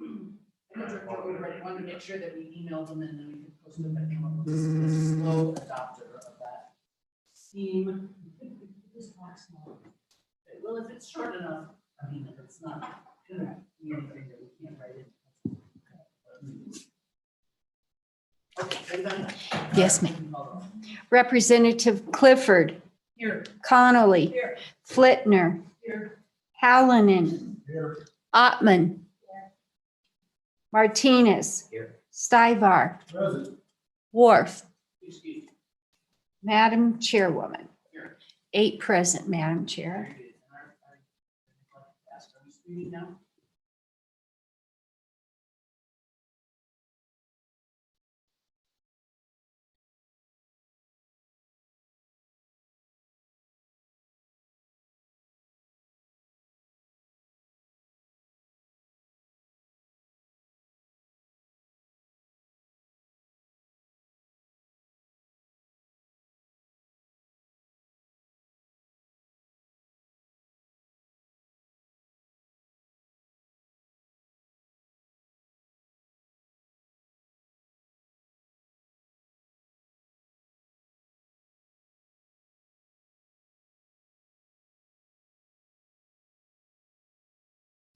I wanted to make sure that we emailed them and then we could post them, but Emmons was a slow adopter of that scheme. Well, if it's short enough, I mean, if it's not gonna be anything that we can't write it. Okay, everybody? Yes, ma'am. Representative Clifford, Here. Connolly, Here. Flitner, Here. Hallinan, Here. Ottman, Martinez, Here. Present. Stivar, Wharf. Excuse me. Madam Chairwoman, Here. 8 present, Madam Chair. Are we speaking now?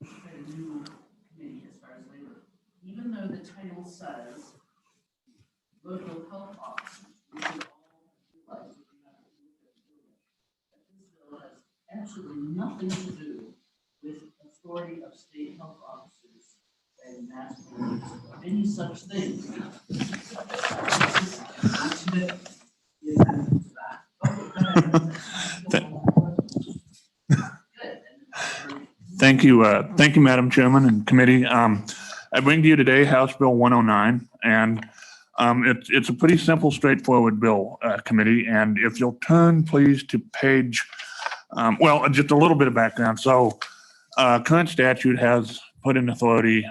A new committee as far as labor, even though the title says local health officers, we should all realize that this bill has absolutely nothing to do with authority of state health officers and mass police or any such thing. Thank you, Madam Chairman and committee. I bring to you today House Bill 109, and it's a pretty simple, straightforward bill, committee. And if you'll turn, please, to page, well, just a little bit of background. So, current statute has put in authority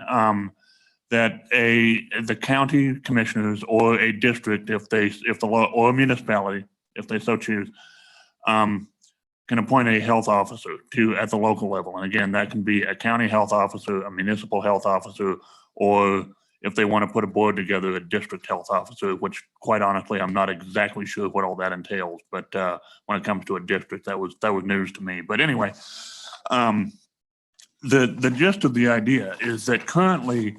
that the county commissioners or a district, if the law or a municipality, if they so choose, can appoint a health officer at the local level. And again, that can be a county health officer, a municipal health officer, or if they want to put a board together, a district health officer, which quite honestly, I'm not exactly sure what all that entails. But when it comes to a district, that was news to me. But anyway, the gist of the idea is that currently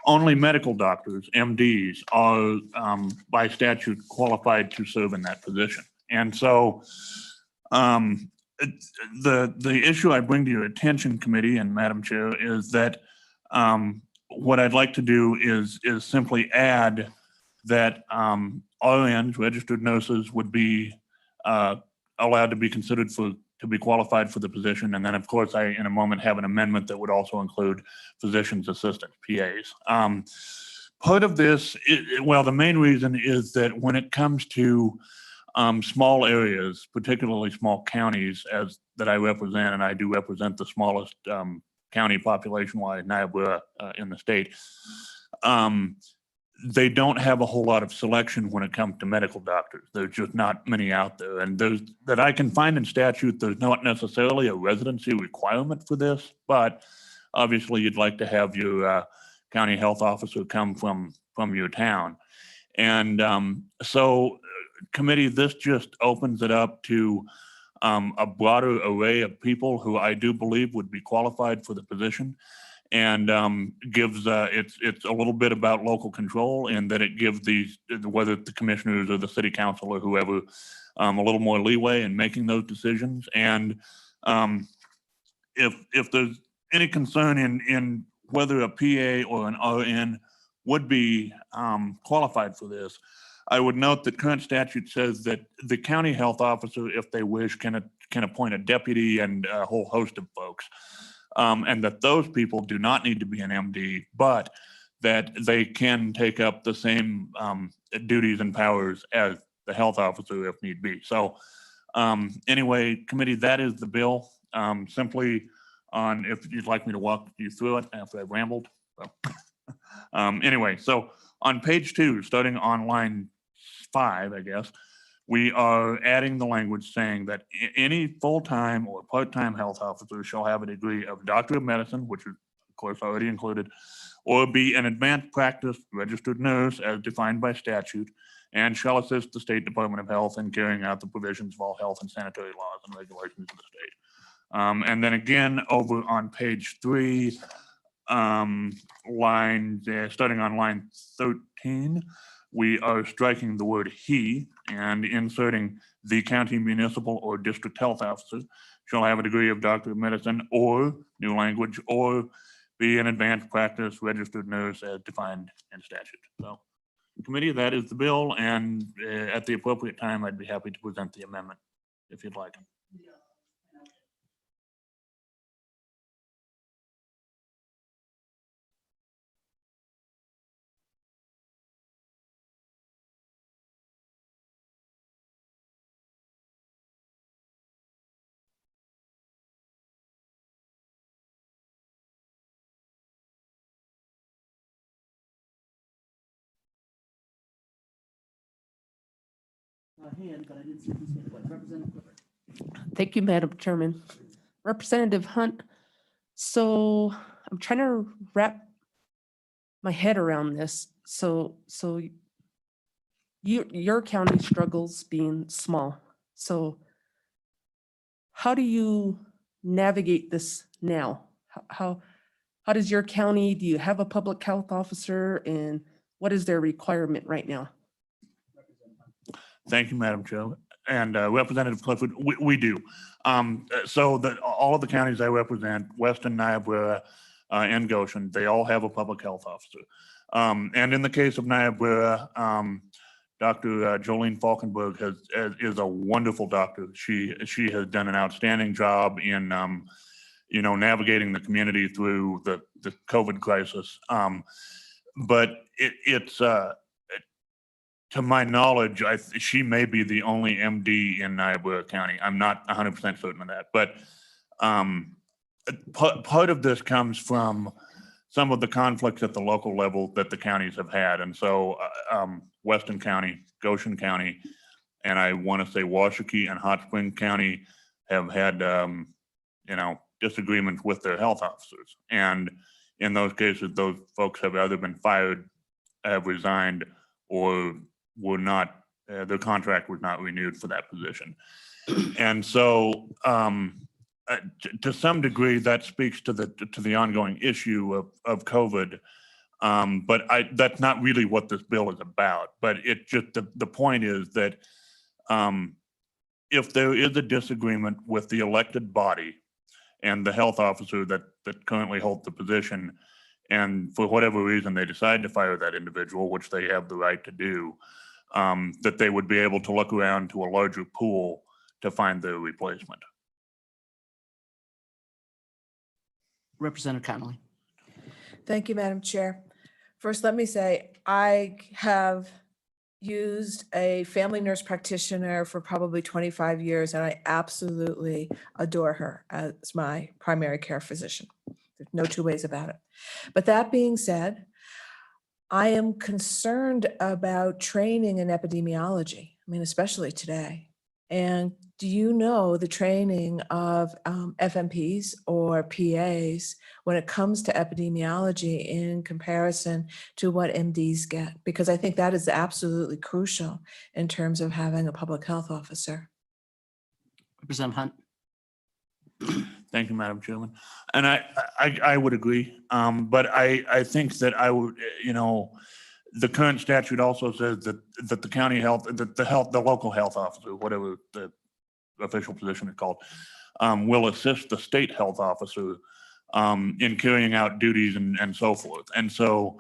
only medical doctors, MDs, are by statute qualified to serve in that position. And so the issue I bring to your attention, committee and Madam Chair, is that what I'd like to do is simply add that RNs, registered nurses, would be allowed to be considered to be qualified for the position. And then, of course, I, in a moment, have an amendment that would also include physician's assistants, PAs. Part of this, well, the main reason is that when it comes to small areas, particularly small counties, that I represent, and I do represent the smallest county population-wise, Niobrara, in the state, they don't have a whole lot of selection when it comes to medical doctors. There's just not many out there. And that I can find in statute, there's not necessarily a residency requirement for this, but obviously you'd like to have your county health officer come from your town. And so, committee, this just opens it up to a broader array of people who I do believe would be qualified for the position, and gives it's a little bit about local control, and that it gives whether the commissioners or the city council or whoever a little more leeway in making those decisions. And if there's any concern in whether a PA or an RN would be qualified for this, I would note that current statute says that the county health officer, if they wish, can appoint a deputy and a whole host of folks. And that those people do not need to be an MD, but that they can take up the same duties and powers as the health officer if need be. So anyway, committee, that is the bill. Simply on, if you'd like me to walk you through it after I've rambled. So, anyway, so on page 2, starting on line 5, I guess, we are adding the language saying that any full-time or part-time health officer shall have a degree of Doctor of Medicine, which is course already included, or be an advanced practice registered nurse as defined by statute, and shall assist the State Department of Health in carrying out the provisions of all health and sanitary laws and regulations of the state. And then again, over on page 3, starting on line 13, we are striking the word he and inserting the county municipal or district health officer shall have a degree of Doctor of Medicine or new language or be an advanced practice registered nurse as defined in statute. So committee, that is the bill, and at the appropriate time, I'd be happy to present the amendment if you'd like. Hand, but I didn't see who's hand. Representative Clifford. Thank you, Madam Chairman. Representative Hunt, so I'm trying to wrap my head around this. So your county struggles being small. So how do you navigate this now? How does your county, do you have a public health officer, and what is their requirement right now? Thank you, Madam Chair. And Representative Clifford, we do. So all of the counties I represent, Weston, Niobrara, and Goshen, they all have a public health officer. And in the case of Niobrara, Dr. Jolene Falkenberg is a wonderful doctor. She has done an outstanding job in navigating the community through the COVID crisis. But it's to my knowledge, she may be the only MD in Niobrara County. I'm not 100% certain of that, but part of this comes from some of the conflicts at the local level that the counties have had. And so Weston County, Goshen County, and I want to say Washakie and Hot Spring County have had, disagreements with their health officers. And in those cases, those folks have either been fired, have resigned, or were not, their contract was not renewed for that position. And so to some degree, that speaks to the ongoing issue of COVID. But that's not really what this bill is about. But it just, the point is that if there is a disagreement with the elected body and the health officer that currently holds the position, and for whatever reason they decide to fire that individual, which they have the right to do, that they would be able to look around to a larger pool to find their replacement. Representative Connolly. Thank you, Madam Chair. First, let me say I have used a family nurse practitioner for probably 25 years, and I absolutely adore her as my primary care physician. There's no two ways about it. But that being said, I am concerned about training in epidemiology, especially today. And do you know the training of FMPs or PAs when it comes to epidemiology in comparison to what MDs get? Because I think that is absolutely crucial in terms of having a public health officer. Representative Hunt. Thank you, Madam Chairman. And I would agree, but I think that I would, the current statute also says that the county health, the local health officer, whatever the official position is called, will assist the state health officer in carrying out duties and so forth. And so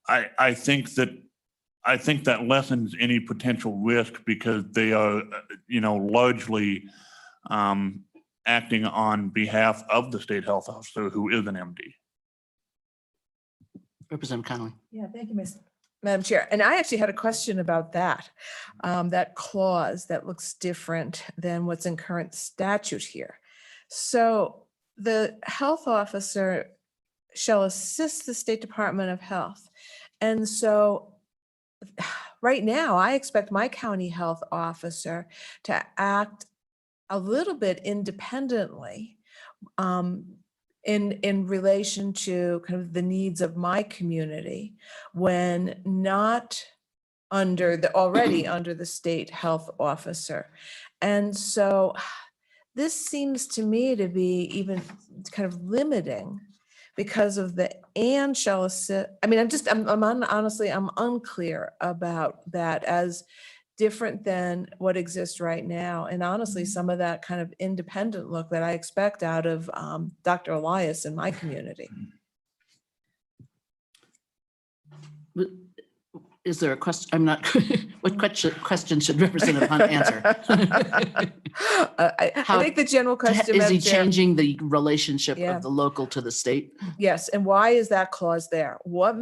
I think that lessens any potential risk because they are, largely acting on behalf of the state health officer who is an MD. Representative Connolly. Yeah, thank you, Madam Chair. And I actually had a question about that, that clause that looks different than what's in current statute here. So the health officer shall assist the State Department of Health. And so right now, I expect my county health officer to act a little bit independently in relation to kind of the needs of my community when not already under the state health officer. And so this seems to me to be even kind of limiting because of the and shall assist. I mean, honestly, I'm unclear about that as different than what exists right now. And honestly, some of that kind of independent look that I expect out of Dr. Elias in my community. Is there a question? I'm not, what question should Representative Hunt answer? I think the general question, Is he Madam Chair, changing the relationship Yeah. of the local to the state? yes, and why is that clause there? What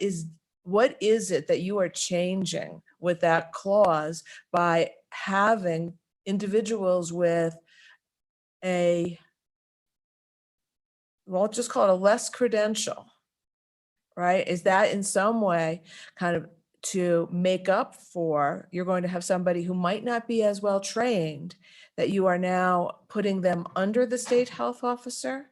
is it that you are changing with that clause by having individuals with just call it a less credential, right? Is that in some way kind of to make up for, you're going to have somebody who might not be as well trained, that you are now putting them under the state health officer?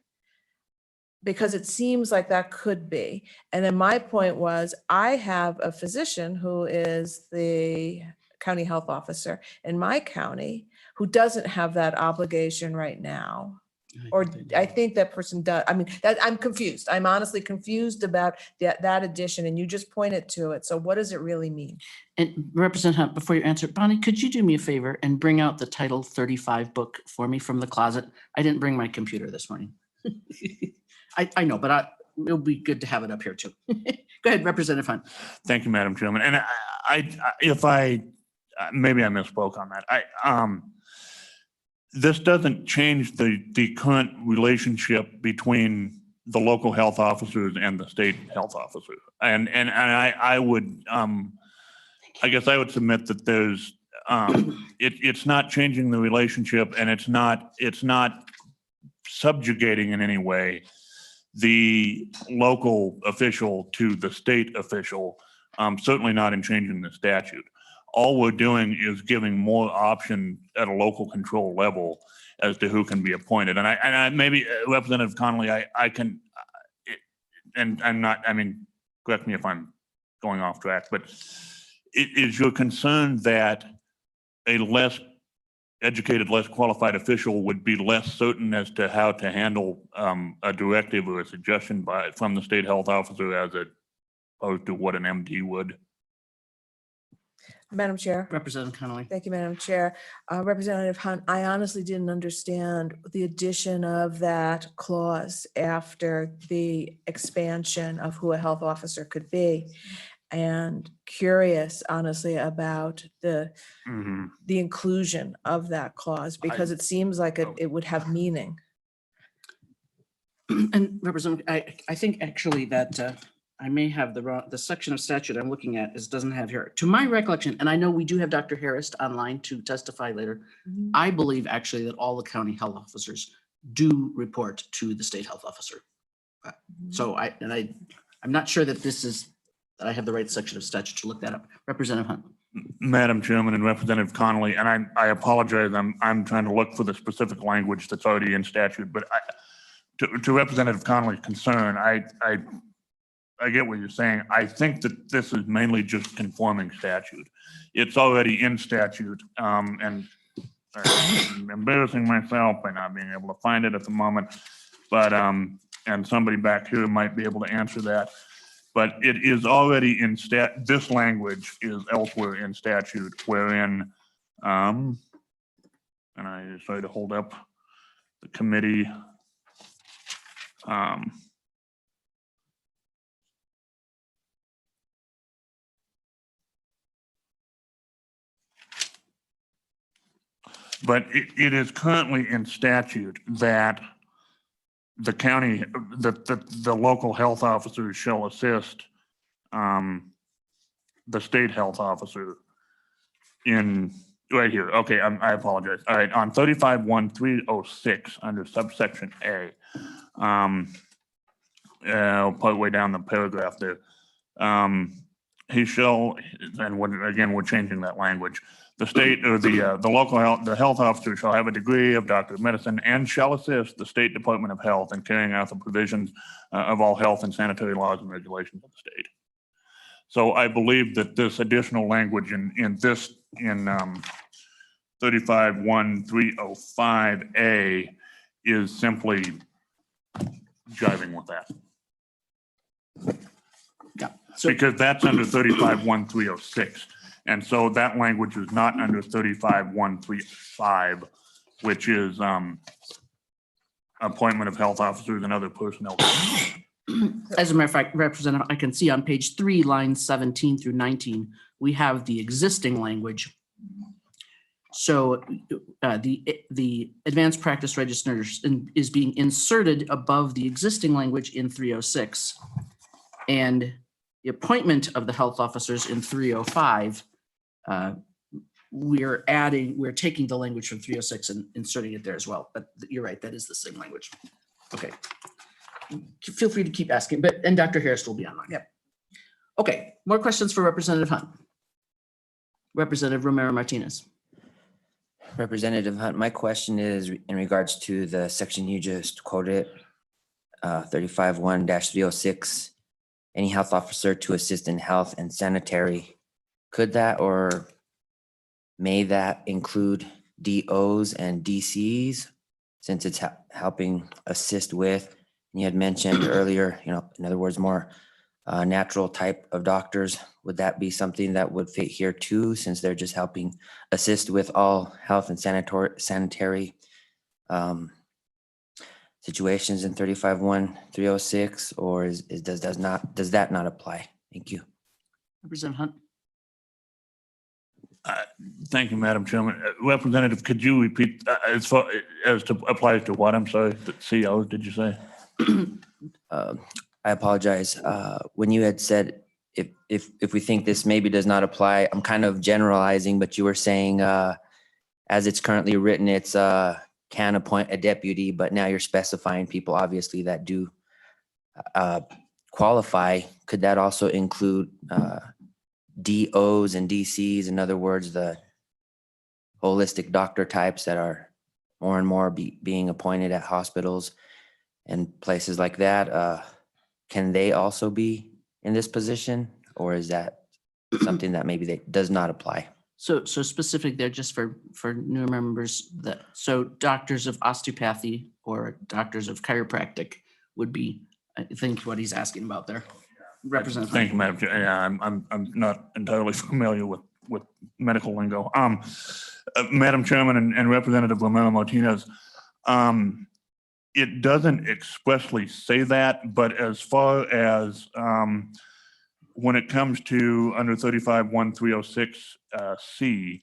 Because it seems like that could be. And then my point was, I have a physician who is the county health officer in my county who doesn't have that obligation right now. Or I think that person does. I mean, I'm confused. I'm honestly confused about that addition, and you just pointed to it. So what does it really mean? And Representative Hunt, before you answer, Bonnie, could you do me a favor and bring out the Title 35 book for me from the closet? I didn't bring my computer this morning. I know, but it'll be good to have it up here too. Go ahead, Representative Hunt. Thank you, Madam Chairman. And maybe I misspoke on that. This doesn't change the current relationship between the local health officers and the state health officers. And I would, I guess I would submit that there's, it's not changing the relationship, and it's not subjugating in any way the local official to the state official, certainly not in changing the statute. All we're doing is giving more option at a local control level as to who can be appointed. And I maybe Representative Connolly, I can, and I'm not, I mean, correct me if I'm going off track, but is your concern that a less educated, less qualified official would be less certain as to how to handle a directive or a suggestion from the state health officer as opposed to what an MD would? Madam Chair. Representative Connolly. Thank you, Madam Chair. Representative Hunt, I honestly didn't understand the addition of that clause after the expansion of who a health officer could be. And curious, honestly, about the inclusion of that clause, because it seems like it would have meaning. And Representative, I think actually that I may have the section of statute I'm looking at doesn't have here. To my recollection, and I know we do have Dr. Harris online to testify later, I believe actually that all the county health officers do report to the state health officer. So I'm not sure that that I have the right section of statute to look that up. Representative Hunt. Madam Chairman and Representative Connolly, and I apologize, I'm trying to look for the specific language that's already in statute, but to Representative Connolly's concern, I get what you're saying. I think that this is mainly just conforming statute. It's already in statute, and I'm embarrassing myself by not being able to find it at the moment, but and somebody back here might be able to answer that. But it is already in this language is elsewhere in statute, wherein, and I decided to hold up the committee. But it is currently in statute that the county, the local health officers shall assist the state health officer in, right here, okay, I apologize. All right, on 35-1306 under subsection A, partway down the paragraph there, he shall, and again, we're changing that language. The state or the local health, the health officer shall have a degree of Doctor of Medicine and shall assist the State Department of Health in carrying out the provisions of all health and sanitary laws and regulations of the state. So I believe that this additional language in 35-1305A is simply jiving with that. Yeah. So Because that's under 35-1306. And so that language is not under 35-1305, which is appointment of health officers and other personnel. as a matter of fact, Representative, I can see on page 3, lines 17 through 19, we have the existing language. So the advanced practice registers is being inserted above the existing language in 306. And the appointment of the health officers in 305, we're taking the language from 306 and inserting it there as well. But you're right, that is the same language. Okay. Feel free to keep asking, and Dr. Harris will be online. Yep. Okay, more questions for Representative Hunt. Representative Romero Martinez. Representative Hunt, my question is in regards to the section you just quoted, 35-1-306, any health officer to assist in health and sanitary. Could that or may that include DOs and DCs since it's helping assist with, you had mentioned earlier, in other words, more natural type of doctors. Would that be something that would fit here too, since they're just helping assist with all health and sanitary situations in 35-1-306, or does that not apply? Thank you. Representative Hunt. Thank you, Madam Chairman. Representative, could you repeat as far as to applies to what? I'm sorry, the COs, did you say? I apologize. When you had said if we think this maybe does not apply, I'm kind of generalizing, but you were saying as it's currently written, it's can appoint a deputy, but now you're specifying people obviously that do qualify. Could that also include DOs and DCs? In other words, the holistic doctor types that are more and more being appointed at hospitals and places like that. Can they also be in this position, or is that something that maybe does not apply? So specific there, just for new members, so doctors of osteopathy or doctors of chiropractic would be, I think, what he's asking about there. Representative. Thank you, Madam Chair. Yeah, I'm not entirely familiar with medical lingo. Madam Chairman and Representative Romero Martinez, it doesn't expressly say that, but as far as when it comes to under 35-1-306C,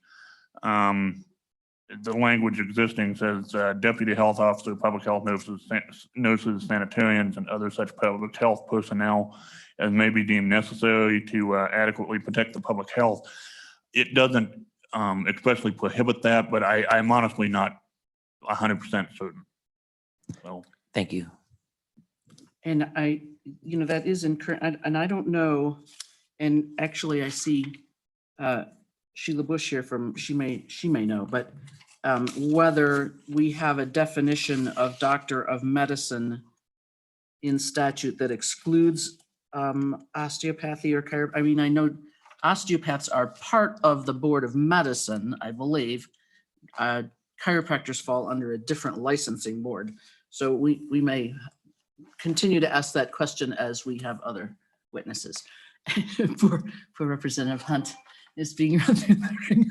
the language existing says deputy health officer, public health nurses, sanitarians, and other such public health personnel as may be deemed necessary to adequately protect the public health. It doesn't expressly prohibit that, but I'm honestly not 100% certain. So Thank you. And that is incorrect, and I don't know, and actually I see Sheila Bush here she may know, but whether we have a definition of doctor of medicine in statute that excludes osteopathy or chiropractic. I mean, I know osteopaths are part of the Board of Medicine, I believe. Chiropractors fall under a different licensing board. So we may continue to ask that question as we have other witnesses. For Representative Hunt is being run through the ringer.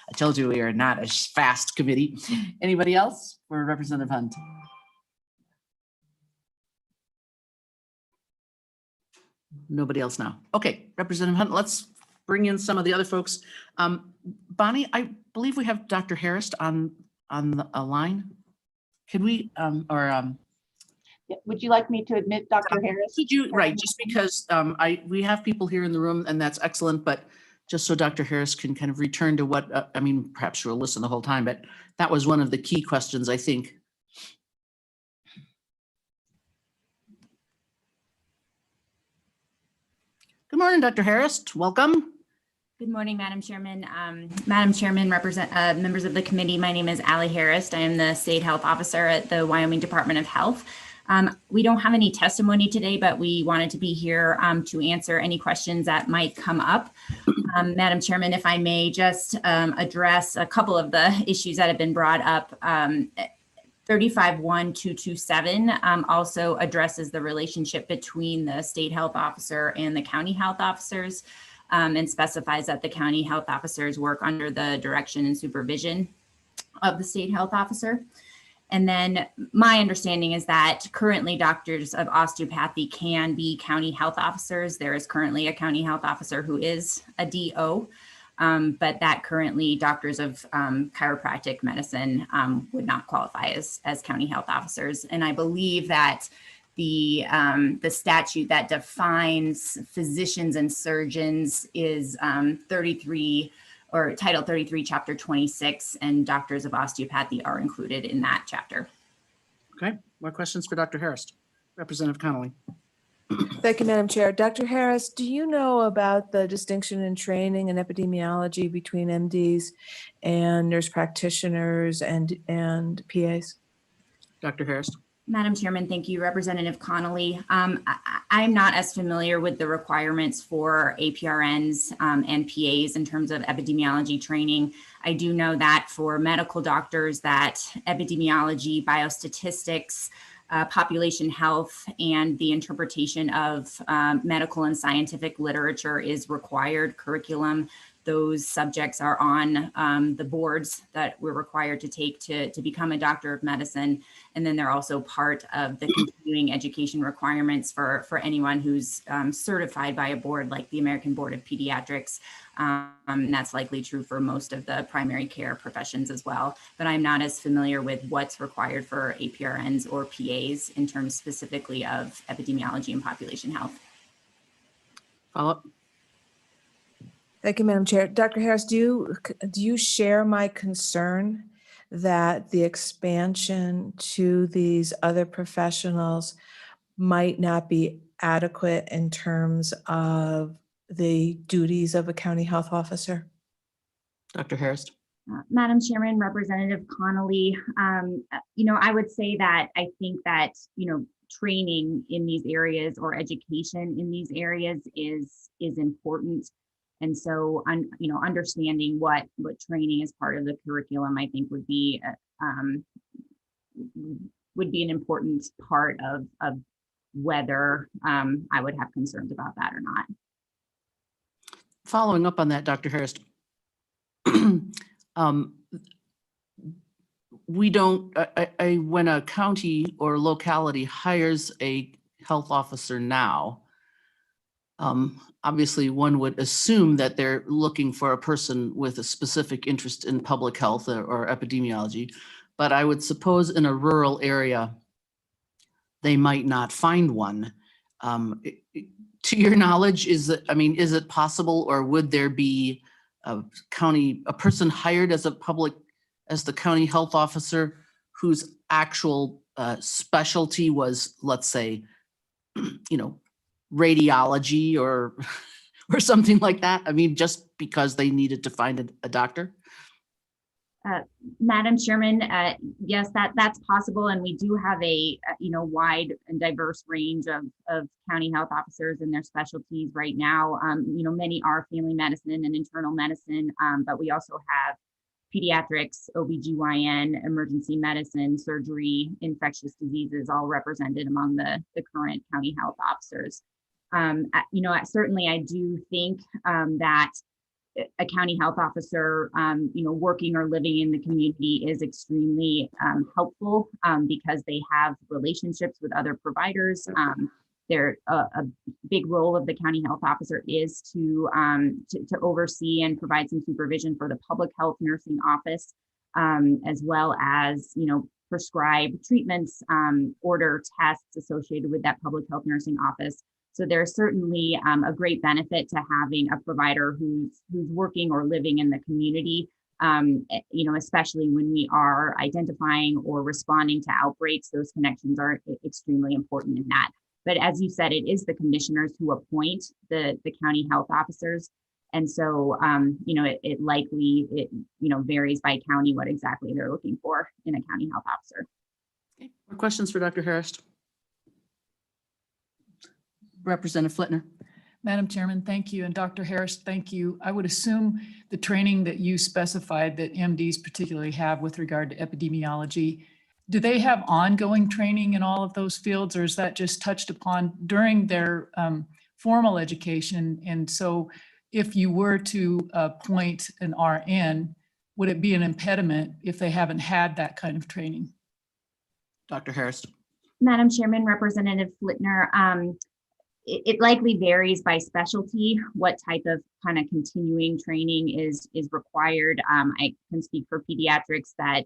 I told you we are not a fast committee. Anybody else for Representative Hunt? Nobody else now. Okay, Representative Hunt, let's bring in some of the other folks. Bonnie, I believe we have Dr. Harris on a line. Could we, Would you like me to admit Dr. Harris? Could you, right, just because we have people here in the room and that's excellent, but just so Dr. Harris can kind of return to what, perhaps she'll listen the whole time, but that was one of the key questions, I think. Good morning, Dr. Harris. Welcome. Good morning, Madam Chairman. Madam Chairman, members of the committee, my name is Allie Harris. I am the State Health Officer at the Wyoming Department of Health. We don't have any testimony today, but we wanted to be here to answer any questions that might come up. Madam Chairman, if I may just address a couple of the issues that have been brought up. 35-1-227 also addresses the relationship between the state health officer and the county health officers, and specifies that the county health officers work under the direction and supervision of the state health officer. And then my understanding is that currently doctors of osteopathy can be county health officers. There is currently a county health officer who is a DO, but that currently doctors of chiropractic medicine would not qualify as county health officers. And I believe that the statute that defines physicians and surgeons is 33 or Title 33, Chapter 26, and doctors of osteopathy are included in that chapter. Okay, more questions for Dr. Harris? Representative Connolly. Thank you, Madam Chair. Dr. Harris, do you know about the distinction in training and epidemiology between MDs and nurse practitioners and PAs? Dr. Harris. Madam Chairman, thank you. Representative Connolly. I'm not as familiar with the requirements for APRNs and PAs in terms of epidemiology training. I do know that for medical doctors that epidemiology, biostatistics, population health, and the interpretation of medical and scientific literature is required curriculum. Those subjects are on the boards that we're required to take to become a doctor of medicine. And then they're also part of the continuing education requirements for anyone who's certified by a board like the American Board of Pediatrics. And that's likely true for most of the primary care professions as well. But I'm not as familiar with what's required for APRNs or PAs in terms specifically of epidemiology and population health. Follow up. Thank you, Madam Chair. Dr. Harris, do you share my concern that the expansion to these other professionals might not be adequate in terms of the duties of a county health officer? Dr. Harris. Madam Chairman, Representative Connolly, I would say that I think that, training in these areas or education in these areas is important. And so, understanding what training is part of the curriculum, I think would be an important part of whether I would have concerns about that or not. Following up on that, Dr. Harris, we don't, when a county or locality hires a health officer now, obviously one would assume that they're looking for a person with a specific interest in public health or epidemiology, but I would suppose in a rural area, they might not find one. To your knowledge, is it possible, or would there be a person hired as the county health officer whose actual specialty was, let's say, radiology or something like that? Just because they needed to find a doctor? Madam Chairman, yes, that's possible, and we do have a wide and diverse range of county health officers and their specialties right now. Many are family medicine and internal medicine, but we also have pediatrics, OBGYN, emergency medicine, surgery, infectious diseases, all represented among the current county health officers. Certainly I do think that a county health officer, working or living in the community is extremely helpful because they have relationships with other providers. A big role of the county health officer is to oversee and provide some supervision for the public health nursing office, as well as, prescribe treatments, order tests associated with that public health nursing office. So there's certainly a great benefit to having a provider who's working or living in the community, especially when we are identifying or responding to outbreaks. Those connections are extremely important in that. But as you said, it is the commissioners who appoint the county health officers. And so, it likely, varies by county what exactly they're looking for in a county health officer. Okay. More questions for Dr. Harris? Representative Flitner. Madam Chairman, thank you. And Dr. Harris, thank you. I would assume the training that you specified that MDs particularly have with regard to epidemiology, do they have ongoing training in all of those fields, or is that just touched upon during their formal education? And so if you were to appoint an RN, would it be an impediment if they haven't had that kind of training? Dr. Harris. Madam Chairman, Representative Flitner, it likely varies by specialty, what type of kind of continuing training is required. I can speak for pediatrics that,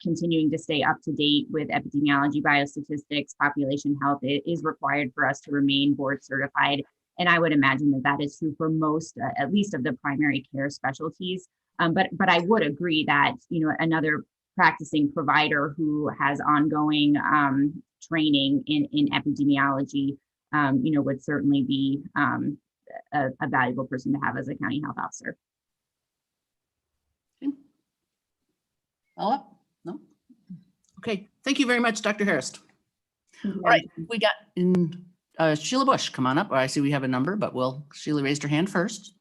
continuing to stay up to date with epidemiology, biostatistics, population health is required for us to remain board certified. And I would imagine that is true for most, at least of the primary care specialties. But I would agree that, another practicing provider who has ongoing training in epidemiology, would certainly be a valuable person to have as a county health officer. Okay. Follow up? No? Okay, thank you very much, Dr. Harris. All right, we got in Sheila Bush, come on up. Oh, I see we have a number, but Sheila raised her hand first.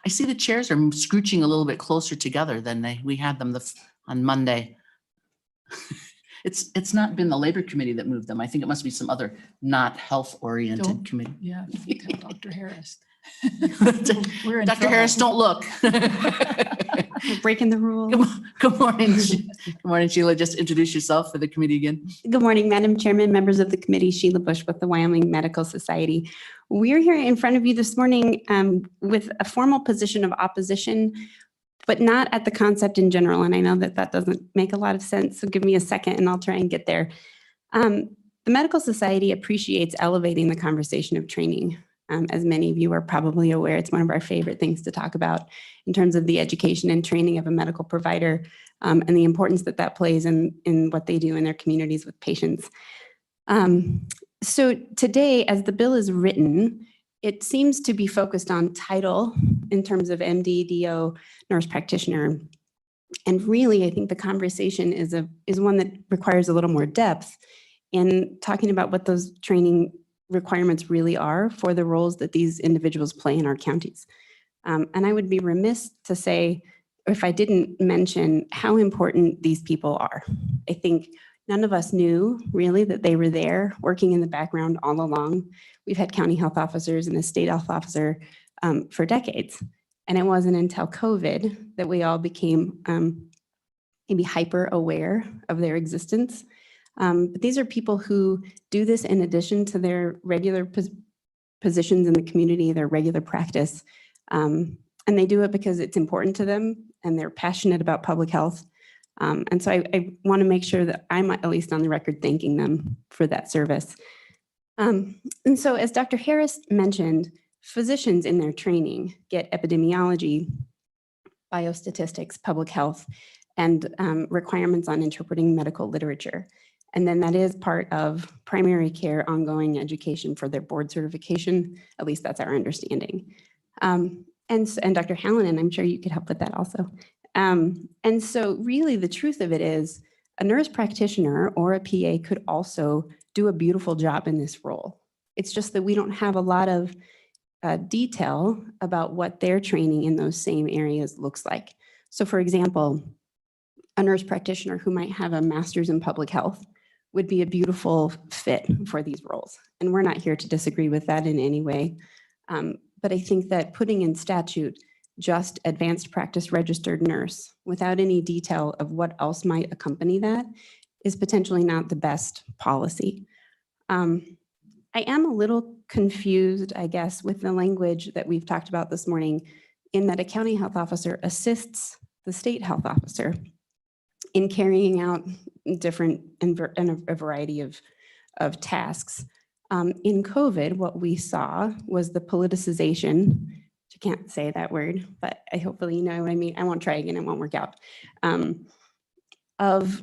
I see the chairs are scooching a little bit closer together than we had them on Monday. It's not been the Labor Committee that moved them. I think it must be some other not health-oriented committee. Yeah, you tell Dr. Harris. We're in Dr. Harris, don't look. We're breaking the rule. Good morning. Good morning, Sheila. Just introduce yourself for the committee again. Good morning, Madam Chairman, members of the committee. Sheila Bush with the Wyoming Medical Society. We're here in front of you this morning with a formal position of opposition, but not at the concept in general. And I know that doesn't make a lot of sense. So give me a second and I'll try and get there. The Medical Society appreciates elevating the conversation of training. As many of you are probably aware, it's one of our favorite things to talk about in terms of the education and training of a medical provider and the importance that plays in what they do in their communities with patients. So today, as the bill is written, it seems to be focused on title in terms of MD, DO, nurse practitioner. And really, I think the conversation is one that requires a little more depth in talking about what those training requirements really are for the roles that these individuals play in our counties. And I would be remiss to say, if I didn't mention how important these people are. I think none of us knew really that they were there working in the background all along. We've had county health officers and a state health officer for decades. And it wasn't until COVID that we all became maybe hyper aware of their existence. But these are people who do this in addition to their regular positions in the community, their regular practice. And they do it because it's important to them and they're passionate about public health. And so I want to make sure that I'm at least on the record thanking them for that service. And so as Dr. Harris mentioned, physicians in their training get epidemiology, biostatistics, public health, and requirements on interpreting medical literature. And then that is part of primary care ongoing education for their board certification. At least that's our understanding. And Dr. Hallinan, I'm sure you could help with that also. And so really the truth of it is a nurse practitioner or a PA could also do a beautiful job in this role. It's just that we don't have a lot of detail about what their training in those same areas looks like. So for example, a nurse practitioner who might have a master's in public health would be a beautiful fit for these roles. And we're not here to disagree with that in any way. But I think that putting in statute just advanced practice registered nurse without any detail of what else might accompany that is potentially not the best policy. I am a little confused, I guess, with the language that we've talked about this morning in that a county health officer assists the state health officer in carrying out different and a variety of tasks. In COVID, what we saw was the politicization, I can't say that word, but I hopefully you know what I mean. I won't try again, it won't work out, of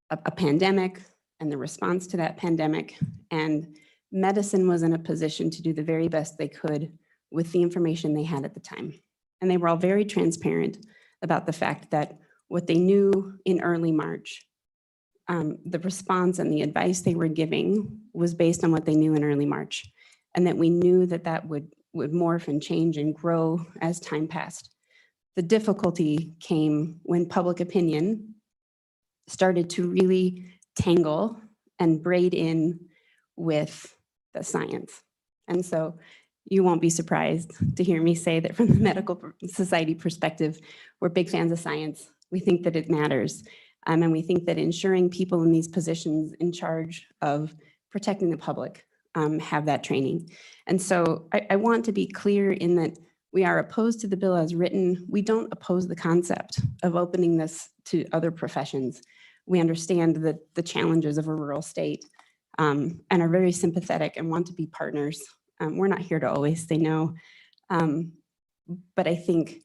a pandemic, and the response to that pandemic. And medicine was in a position to do the very best they could with the information they had at the time. And they were all very transparent about the fact that what they knew in early March, the response and the advice they were giving was based on what they knew in early March. And that we knew that that would morph and change and grow as time passed. The difficulty came when public opinion started to really tangle and braid in with the science. And so you won't be surprised to hear me say that from the medical society perspective, we're big fans of science. We think that it matters. And we think that ensuring people in these positions in charge of protecting the public have that training. And so I want to be clear in that we are opposed to the bill as written. We don't oppose the concept of opening this to other professions. We understand the challenges of a rural state and are very sympathetic and want to be partners. We're not here to always say no. But I think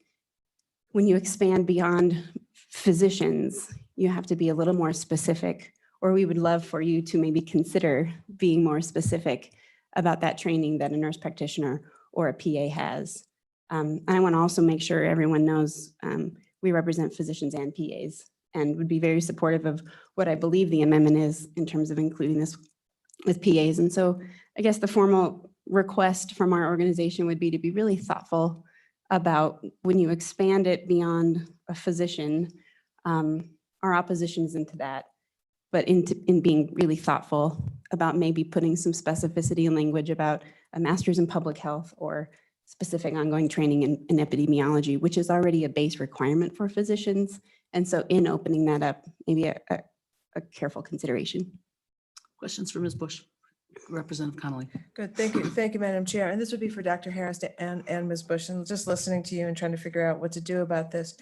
when you expand beyond physicians, you have to be a little more specific, or we would love for you to maybe consider being more specific about that training that a nurse practitioner or a PA has. And I want to also make sure everyone knows we represent physicians and PAs and would be very supportive of what I believe the amendment is in terms of including this with PAs. And so I guess the formal request from our organization would be to be really thoughtful about when you expand it beyond a physician, our opposition is into that, but in being really thoughtful about maybe putting some specificity and language about a master's in public health or specific ongoing training in epidemiology, which is already a base requirement for physicians. And so in opening that up, maybe a careful consideration. Questions for Ms. Bush? Representative Connolly. Good, thank you, Madam Chair. And this would be for Dr. Harris and Ms. Bush, and just listening to you and trying to figure out what to do about this.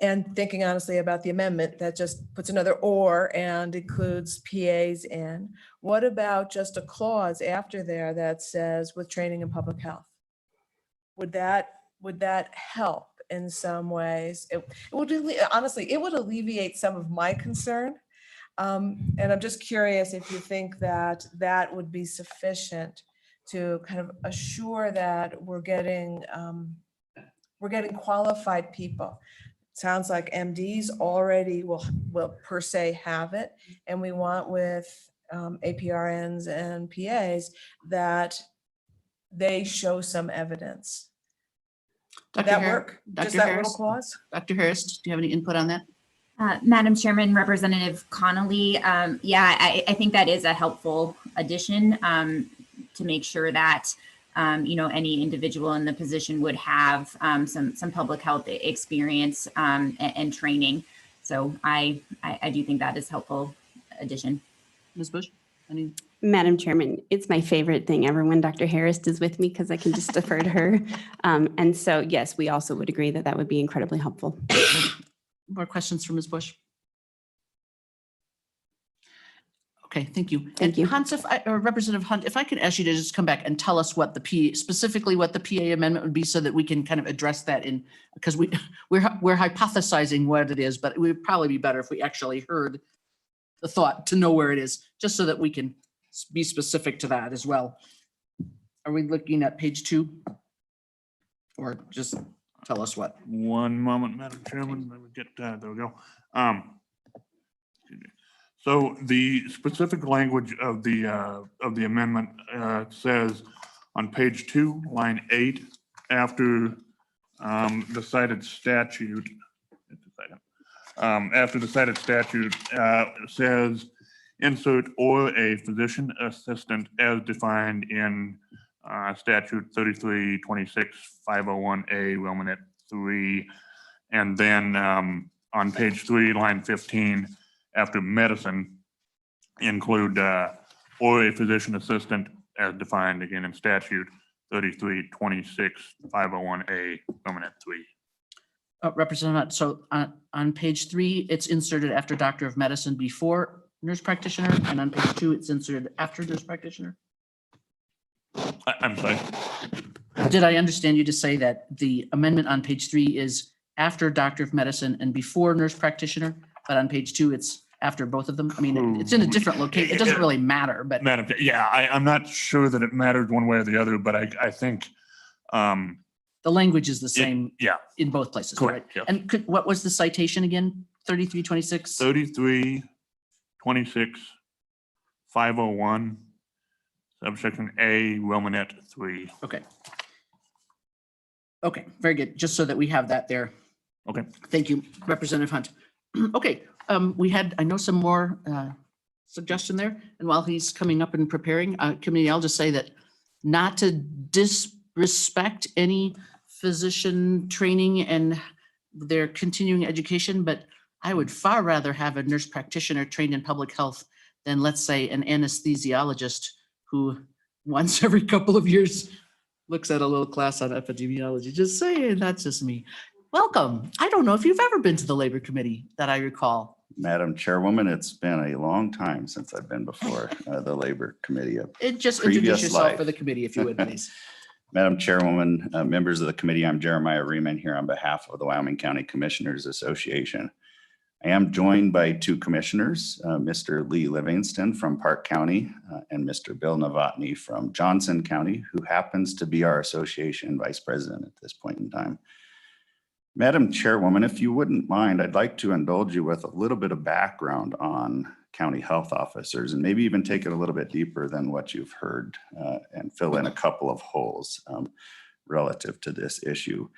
And thinking honestly about the amendment that just puts another "or" and includes PAs in. What about just a clause after there that says with training in public health? Would that help in some ways? It would honestly, it would alleviate some of my concern. And I'm just curious if you think that that would be sufficient to kind of assure that we're getting qualified people. Sounds like MDs already will per se have it, and we want with APRNs and PAs that they show some evidence. Would that work? Just that little clause? Dr. Harris, do you have any input on that? Madam Chairman, Representative Connolly, yeah, I think that is a helpful addition to make sure that any individual in the position would have some public health experience and training. So I do think that is a helpful addition. Ms. Bush? Madam Chairman, it's my favorite thing ever when Dr. Harris is with me because I can just defer to her. And so, yes, we also would agree that that would be incredibly helpful. More questions for Ms. Bush? Okay, thank you. Thank you. Hans, or Representative Hunt, if I could ask you to just come back and tell us what specifically what the PA amendment would be so that we can kind of address that because we're hypothesizing what it is, but it would probably be better if we actually heard the thought to know where it is, just so that we can be specific to that as well. Are we looking at page 2? Or just tell us what? One moment, Madam Chairman. Let me get there we go. So the specific language of the amendment says on page 2, line 8, after the cited statute, says insert or a physician assistant as defined in statute 3326-501A Romanet 3, and then on page 3, line 15. After medicine, include or a physician assistant as defined again in statute 3326-501A Romanet 3. Representative, so on page 3, it's inserted after doctor of medicine before nurse practitioner, and on page 2, it's inserted after nurse practitioner. I'm sorry. Did I understand you to say that the amendment on page 3 is after doctor of medicine and before nurse practitioner, but on page 2, it's after both of them? I mean, it's in a different location. It doesn't really matter, but Madam, yeah, I'm not sure that it matters one way or the other, but I think, the language is the same yeah, in both places, right? correct, yes. And what was the citation again? 3326? 33, 26, 501, subsection A, Romanet 3. Okay. Okay, very good. Just so that we have that there. Okay. Thank you, Representative Hunt. Okay, we had, I know some more suggestion there. And while he's coming up and preparing, committee, I'll just say that not to disrespect any physician training and their continuing education, but I would far rather have a nurse practitioner trained in public health than, let's say, an anesthesiologist who once every couple of years looks at a little class on epidemiology. Just saying, that's just me. Welcome. I don't know if you've ever been to the Labor Committee that I recall. Madam Chairwoman, it's been a long time since I've been before the Labor Committee. Just Previous introduce yourself life. for the committee, if you would, please. Madam Chairwoman, members of the committee, I'm Jeremiah Riemann here on behalf of the Wyoming County Commissioners Association. I am joined by two commissioners, Mr. Lee Livingston from Park County and Mr. Bill Novotny from Johnson County, who happens to be our association vice president at this point in time. Madam Chairwoman, if you wouldn't mind, I'd like to indulge you with a little bit of background on county health officers and maybe even take it a little bit deeper than what you've heard and fill in a couple of holes relative to this issue.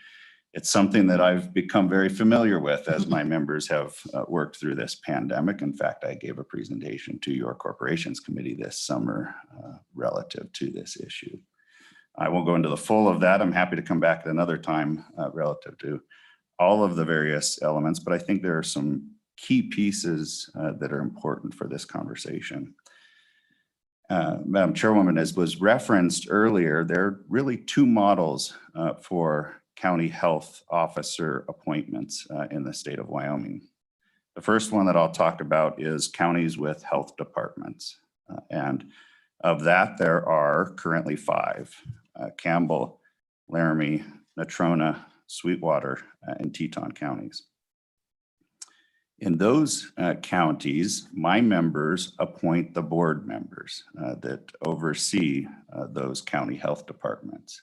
It's something that I've become very familiar with as my members have worked through this pandemic. In fact, I gave a presentation to your corporations committee this summer relative to this issue. I won't go into the full of that. I'm happy to come back at another time relative to all of the various elements, but I think there are some key pieces that are important for this conversation. Madam Chairwoman, as was referenced earlier, there are really two models for county health officer appointments in the state of Wyoming. The first one that I'll talk about is counties with health departments. And of that, there are currently 5, Campbell, Laramie, Natrona, Sweetwater, and Teton counties. In those counties, my members appoint the board members that oversee those county health departments.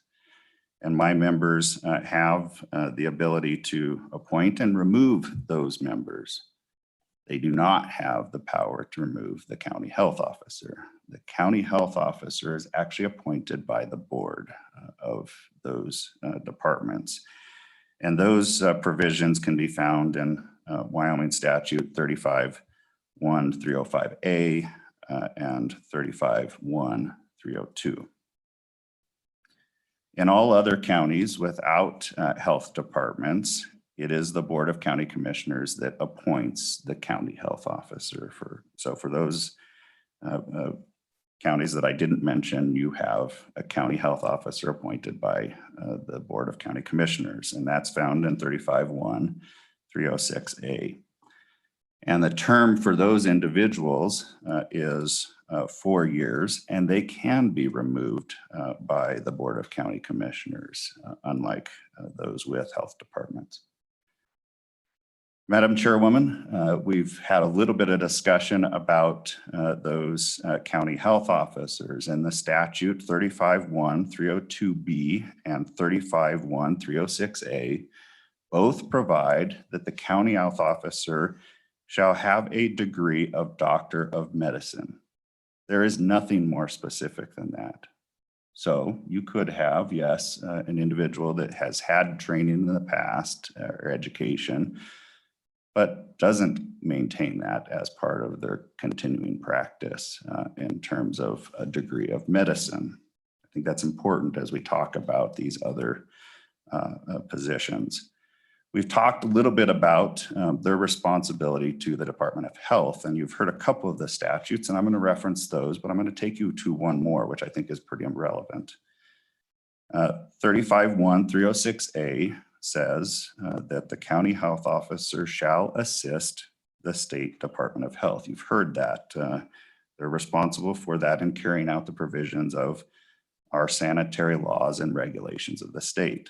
And my members have the ability to appoint and remove those members. They do not have the power to remove the county health officer. The county health officer is actually appointed by the board of those departments. And those provisions can be found in Wyoming statute 35-1-305A and 35-1-302. In all other counties without health departments, it is the Board of County Commissioners that appoints the county health officer. So for those counties that I didn't mention, you have a county health officer appointed by the Board of County Commissioners, and that's found in 35-1-306A. And the term for those individuals is 4 years, and they can be removed by the Board of County Commissioners, unlike those with health departments. Madam Chairwoman, we've had a little bit of discussion about those county health officers, and the statute 35-1-302B and 35-1-306A both provide that the county health officer shall have a degree of Doctor of Medicine. There is nothing more specific than that. So you could have, yes, an individual that has had training in the past or education, but doesn't maintain that as part of their continuing practice in terms of a degree of medicine. I think that's important as we talk about these other positions. We've talked a little bit about their responsibility to the Department of Health, and you've heard a couple of the statutes, and I'm going to reference those, but I'm going to take you to one more, which I think is pretty relevant. 35-1-306A says that the county health officer shall assist the state Department of Health. You've heard that. They're responsible for that in carrying out the provisions of our sanitary laws and regulations of the state.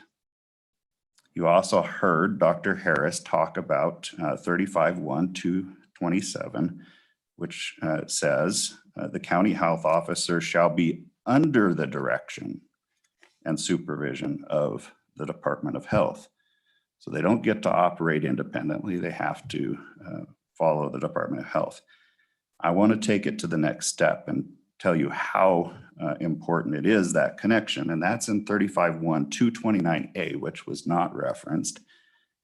You also heard Dr. Harris talk about 35-1-2 27, which says the county health officer shall be under the direction and supervision of the Department of Health. So they don't get to operate independently. They have to follow the Department of Health. I want to take it to the next step and tell you how important it is, that connection. And that's in 35.1.229A, which was not referenced.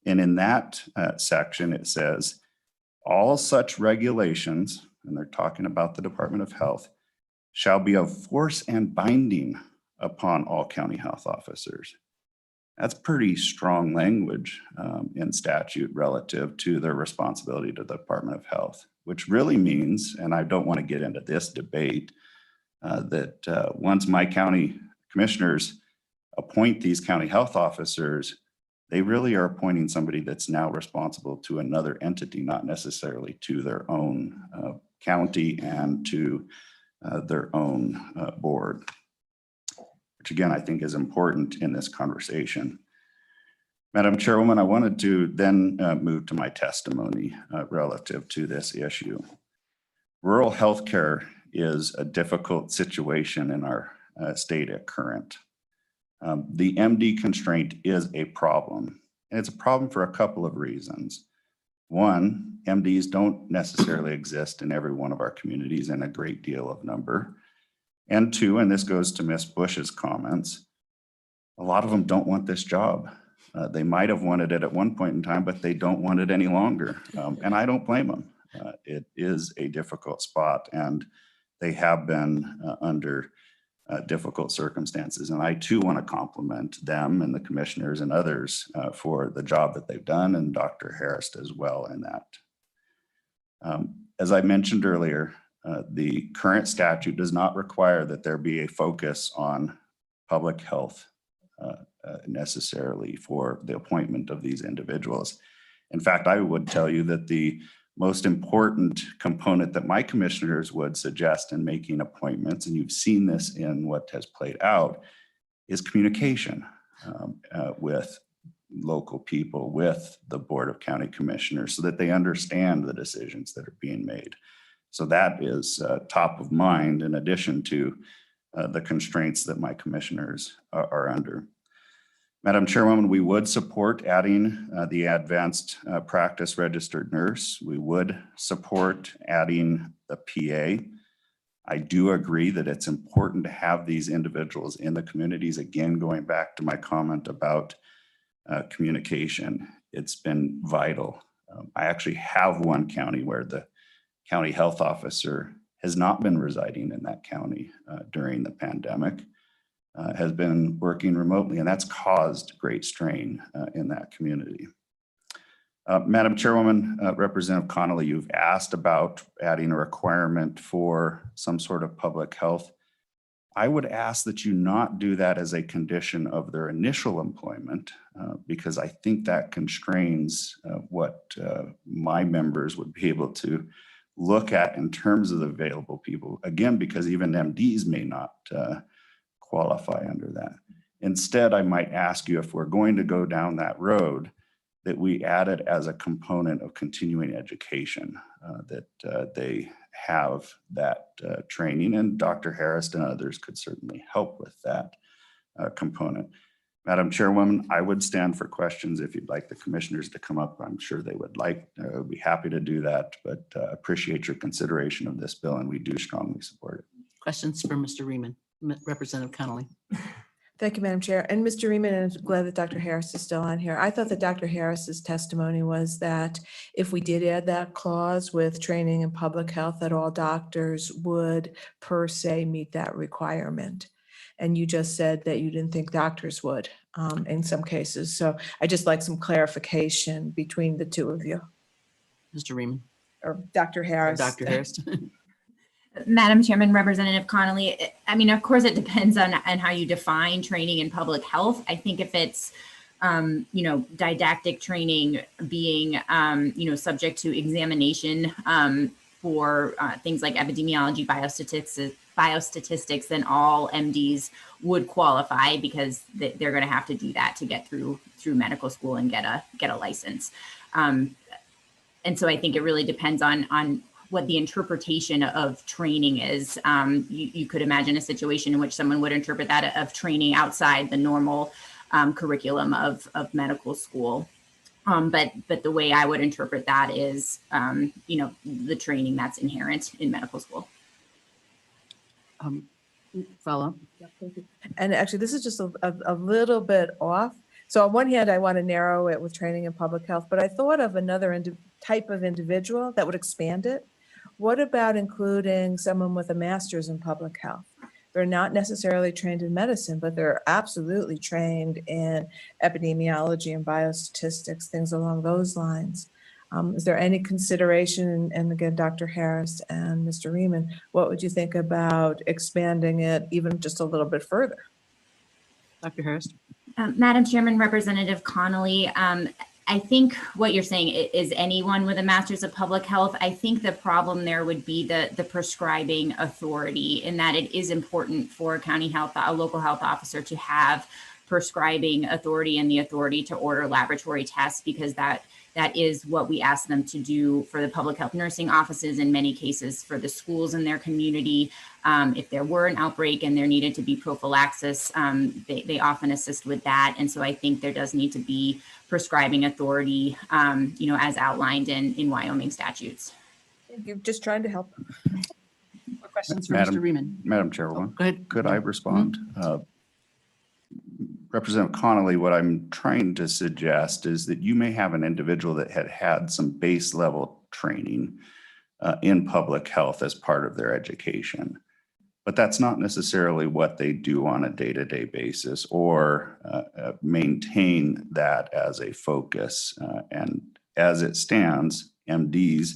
And in that section, it says, all such regulations, and they're talking about the Department of Health, shall be of force and binding upon all county health officers. That's pretty strong language in statute relative to their responsibility to the Department of Health, which really means, and I don't want to get into this debate, that once my county commissioners appoint these county health officers, they really are appointing somebody that's now responsible to another entity, not necessarily to their own county and to their own board, which again, I think is important in this conversation. Madam Chairwoman, I wanted to then move to my testimony relative to this issue. Rural healthcare is a difficult situation in our state at current. The MD constraint is a problem, and it's a problem for a couple of reasons. One, MDs don't necessarily exist in every one of our communities in a great deal of number. And two, and this goes to Ms. Bush's comments, a lot of them don't want this job. They might have wanted it at one point in time, but they don't want it any longer. And I don't blame them. It is a difficult spot, and they have been under difficult circumstances. And I too want to compliment them and the commissioners and others for the job that they've done, and Dr. Harris as well in that. As I mentioned earlier, the current statute does not require that there be a focus on public health necessarily for the appointment of these individuals. In fact, I would tell you that the most important component that my commissioners would suggest in making appointments, and you've seen this in what has played out, is communication with local people, with the Board of County Commissioners, so that they understand the decisions that are being made. So that is top of mind in addition to the constraints that my commissioners are under. Madam Chairwoman, we would support adding the advanced practice registered nurse. We would support adding the PA. I do agree that it's important to have these individuals in the communities. Again, going back to my comment about communication, it's been vital. I actually have one county where the county health officer has not been residing in that county during the pandemic. Has been working remotely, and that's caused great strain in that community. Madam Chairwoman, Representative Connolly, you've asked about adding a requirement for some sort of public health. I would ask that you not do that as a condition of their initial employment, because I think that constrains what my members would be able to look at in terms of the available people. Again, because even MDs may not qualify under that. Instead, I might ask you, if we're going to go down that road, that we add it as a component of continuing education, that they have that training, and Dr. Harris and others could certainly help with that component. Madam Chairwoman, I would stand for questions if you'd like the commissioners to come up. I'm sure they would like, would be happy to do that, but appreciate your consideration of this bill, and we do strongly support it. Questions for Mr. Riemann? Representative Connolly. Thank you, Madam Chair. And Mr. Riemann, and I'm glad that Dr. Harris is still on here. I thought that Dr. Harris's testimony was that if we did add that clause with training in public health, that all doctors would per se meet that requirement. And you just said that you didn't think doctors would in some cases. So I just like some clarification between the two of you. Mr. Riemann. Or Dr. Harris. Dr. Harris. Madam Chairman, Representative Connolly, I mean, of course, it depends on how you define training in public health. I think if it's, didactic training being, subject to examination for things like epidemiology, biostatistics, then all MDs would qualify, because they're going to have to do that to get through medical school and get a license. And so I think it really depends on what the interpretation of training is. You could imagine a situation in which someone would interpret that of training outside the normal curriculum of medical school. But the way I would interpret that is, the training that's inherent in medical school. Follow. And actually, this is just a little bit off. So on one hand, I want to narrow it with training in public health, but I thought of another type of individual that would expand it. What about including someone with a master's in public health? They're not necessarily trained in medicine, but they're absolutely trained in epidemiology and biostatistics, things along those lines. Is there any consideration, and again, Dr. Harris and Mr. Riemann, what would you think about expanding it even just a little bit further? Dr. Harris. Madam Chairman, Representative Connolly, I think what you're saying is anyone with a master's of public health. I think the problem there would be the prescribing authority, in that it is important for a local health officer to have prescribing authority and the authority to order laboratory tests, because that is what we ask them to do for the public health nursing offices, in many cases for the schools in their community. If there were an outbreak and there needed to be prophylaxis, they often assist with that. And so I think there does need to be prescribing authority, as outlined in Wyoming statutes. You're just trying to help. More questions for Madam- Mr. Riemann? Madam Chairwoman, Go ahead. could I respond? Representative Connolly, what I'm trying to suggest is that you may have an individual that had some base level training in public health as part of their education, but that's not necessarily what they do on a day-to-day basis or maintain that as a focus. And as it stands, MDs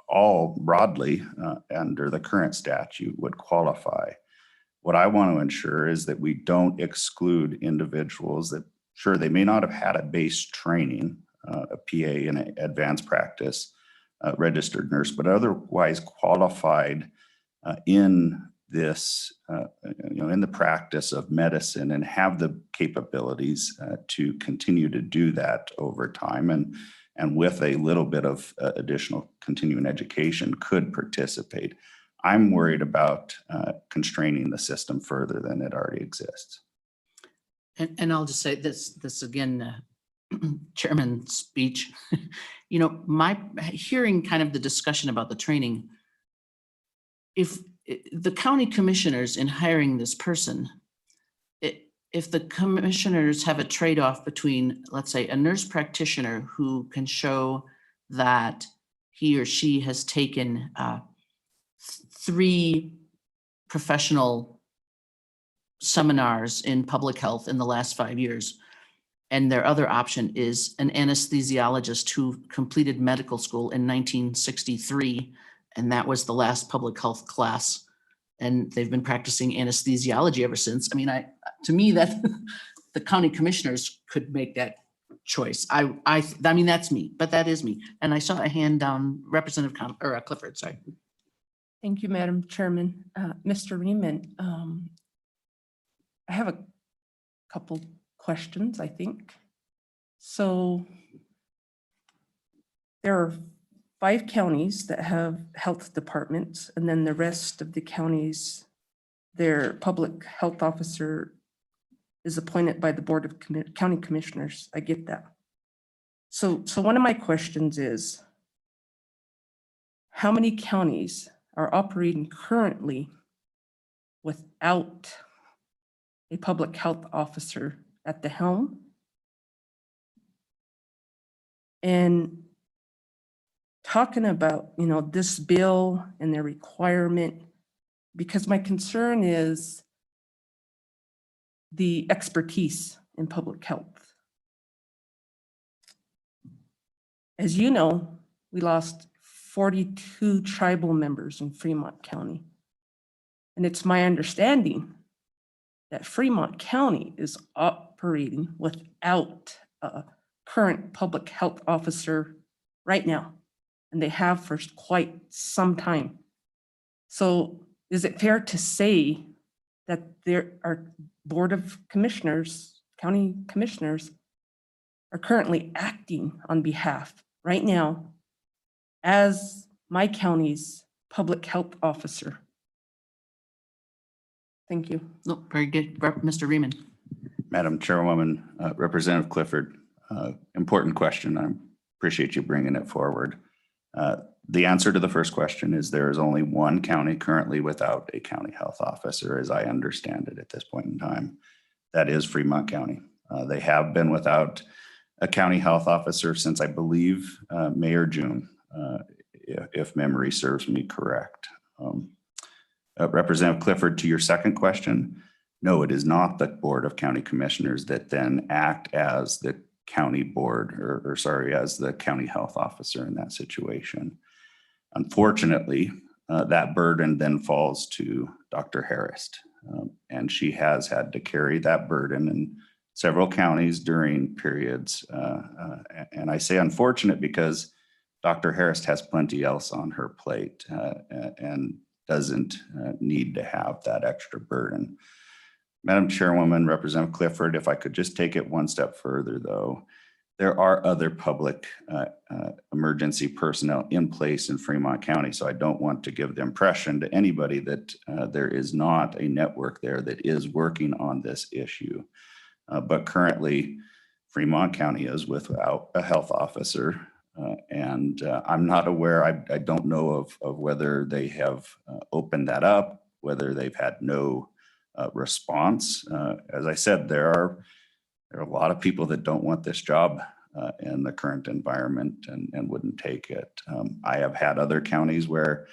all broadly under the current statute would qualify. What I want to ensure is that we don't exclude individuals that, sure, they may not have had a base training, a PA in an advanced practice, registered nurse, but otherwise qualified in this, in the practice of medicine, and have the capabilities to continue to do that over time, and with a little bit of additional continuing education could participate. I'm worried about constraining the system further than it already exists. And I'll just say this again, Chairman's speech, my hearing kind of the discussion about the training, if the county commissioners in hiring this person, if the commissioners have a trade-off between, let's say, a nurse practitioner who can show that he or she has taken 3 professional seminars in public health in the last 5 years, and their other option is an anesthesiologist who completed medical school in 1963, and that was the last public health class, and they've been practicing anesthesiology ever since. I mean, to me, that the county commissioners could make that choice. I mean, that's me, but that is me. And I saw a hand down, Representative Clifford, sorry. Thank you, Madam Chairman. Mr. Riemann, I have a couple questions, I think. So there are 5 counties that have health departments, and then the rest of the counties, their public health officer is appointed by the Board of County Commissioners. I get that. So one of my questions is, how many counties are operating currently without a public health officer at the helm? And talking about, this bill and their requirement, because my concern is the expertise in public health. As you know, we lost 42 tribal members in Fremont County. And it's my understanding that Fremont County is operating without a current public health officer right now, and they have for quite some time. So is it fair to say that there are Board of Commissioners, county commissioners, are currently acting on behalf right now as my county's public health officer? Thank you. No, very good. Mr. Reman. Madam Chairwoman, Representative Clifford, important question. I appreciate you bringing it forward. The answer to the first question is there is only one county currently without a county health officer, as I understand it at this point in time. That is Fremont County. They have been without a county health officer since, I believe, May or June, if memory serves me correct. Representative Clifford, to your second question, no, it is not the Board of County Commissioners that then act as the county board, or sorry, as the county health officer in that situation. Unfortunately, that burden then falls to Dr. Harris, and she has had to carry that burden in several counties during periods. And I say unfortunate because Dr. Harris has plenty else on her plate and doesn't need to have that extra burden. Madam Chairwoman, Representative Clifford, if I could just take it one step further, though, there are other public emergency personnel in place in Fremont County, so I don't want to give the impression to anybody that there is not a network there that is working on this issue. But currently, Fremont County is without a health officer, and I'm not aware, I don't know of whether they have opened that up, whether they've had no response. As I said, there are a lot of people that don't want this job in the current environment and wouldn't take it. I have had other counties where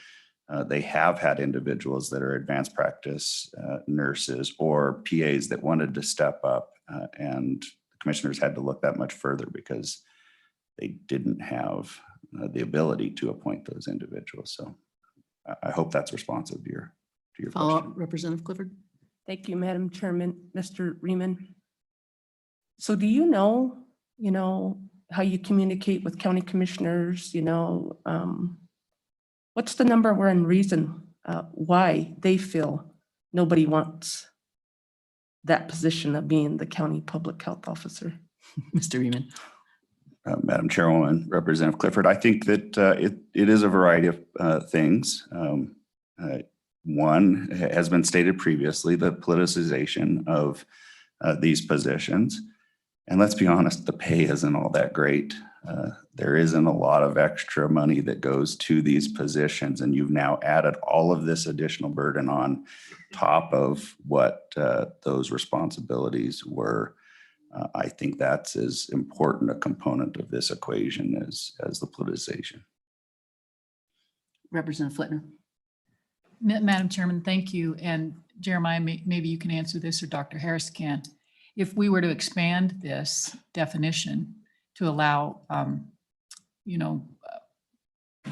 they have had individuals that are advanced practice nurses or PAs that wanted to step up, and the commissioners had to look that much further because they didn't have the ability to appoint those individuals. So I hope that's responsive to your Follow-up, question. Representative Clifford. Thank you, Madam Chairman. Mr. Reman. So do you know, how you communicate with county commissioners, what's the number one reason why they feel nobody wants that position of being the county public health officer? Mr. Reman. Madam Chairwoman, Representative Clifford, I think that it is a variety of things. One has been stated previously, the politicization of these positions. And let's be honest, the pay isn't all that great. There isn't a lot of extra money that goes to these positions, and you've now added all of this additional burden on top of what those responsibilities were. I think that's as important a component of this equation as the politicization. Representative Flitner. Madam Chairman, thank you. And Jeremiah, maybe you can answer this or Dr. Harris can. If we were to expand this definition to allow,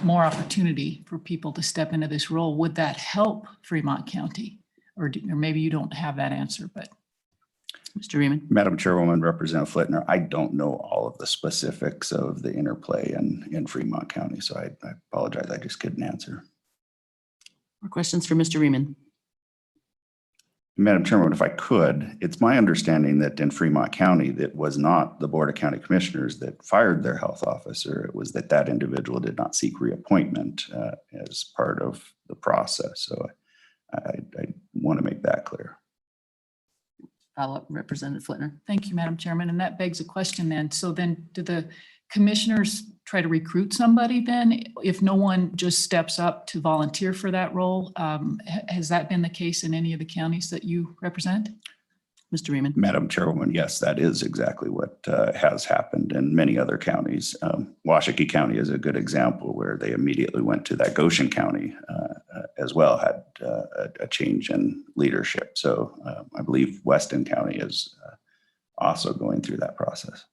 more opportunity for people to step into this role, would that help Fremont County? Or maybe you don't have that answer, but. Mr. Reman. Madam Chairwoman, Representative Flitner, I don't know all of the specifics of the interplay in Fremont County, so I apologize. I just couldn't answer. More questions for Mr. Reman? Madam Chairwoman, if I could, it's my understanding that in Fremont County, that was not the Board of County Commissioners that fired their health officer. It was that individual did not seek reappointment as part of the process. So I want to make that clear. Follow-up, Representative Flitner. Thank you, Madam Chairman. And that begs a question then. So then do the commissioners try to recruit somebody then if no one just steps up to volunteer for that role? Has that been the case in any of the counties that you represent? Mr. Reman. Madam Chairwoman, yes, that is exactly what has happened in many other counties. Washakie County is a good example where they immediately went to that. Goshen County as well had a change in leadership. So I believe Weston County is also going through that process.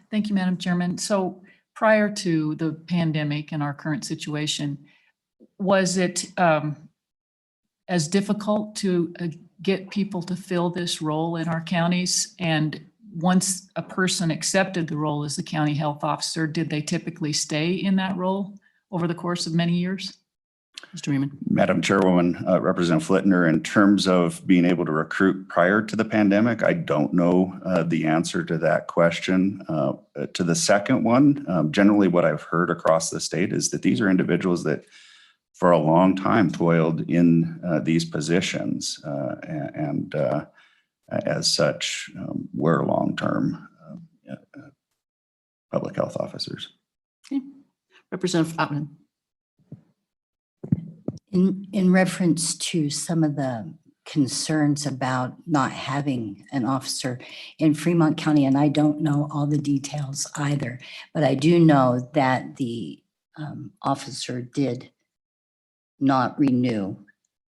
Thank you, Madam Chairman. So prior to the pandemic and our current situation, was it as difficult to get people to fill this role in our counties? And once a person accepted the role as the county health officer, did they typically stay in that role over the course of many years? Mr. Freeman. Madam Chairwoman, Representative Flitner, in terms of being able to recruit prior to the pandemic, I don't know the answer to that question. To the second one, generally what I've heard across the state is that these are individuals that for a long time toiled in these positions and as such were long-term public health officers. Okay. Representative Ottman. In reference to some of the concerns about not having an officer in Fremont County, and I don't know all the details either, but I do know that the officer did not renew,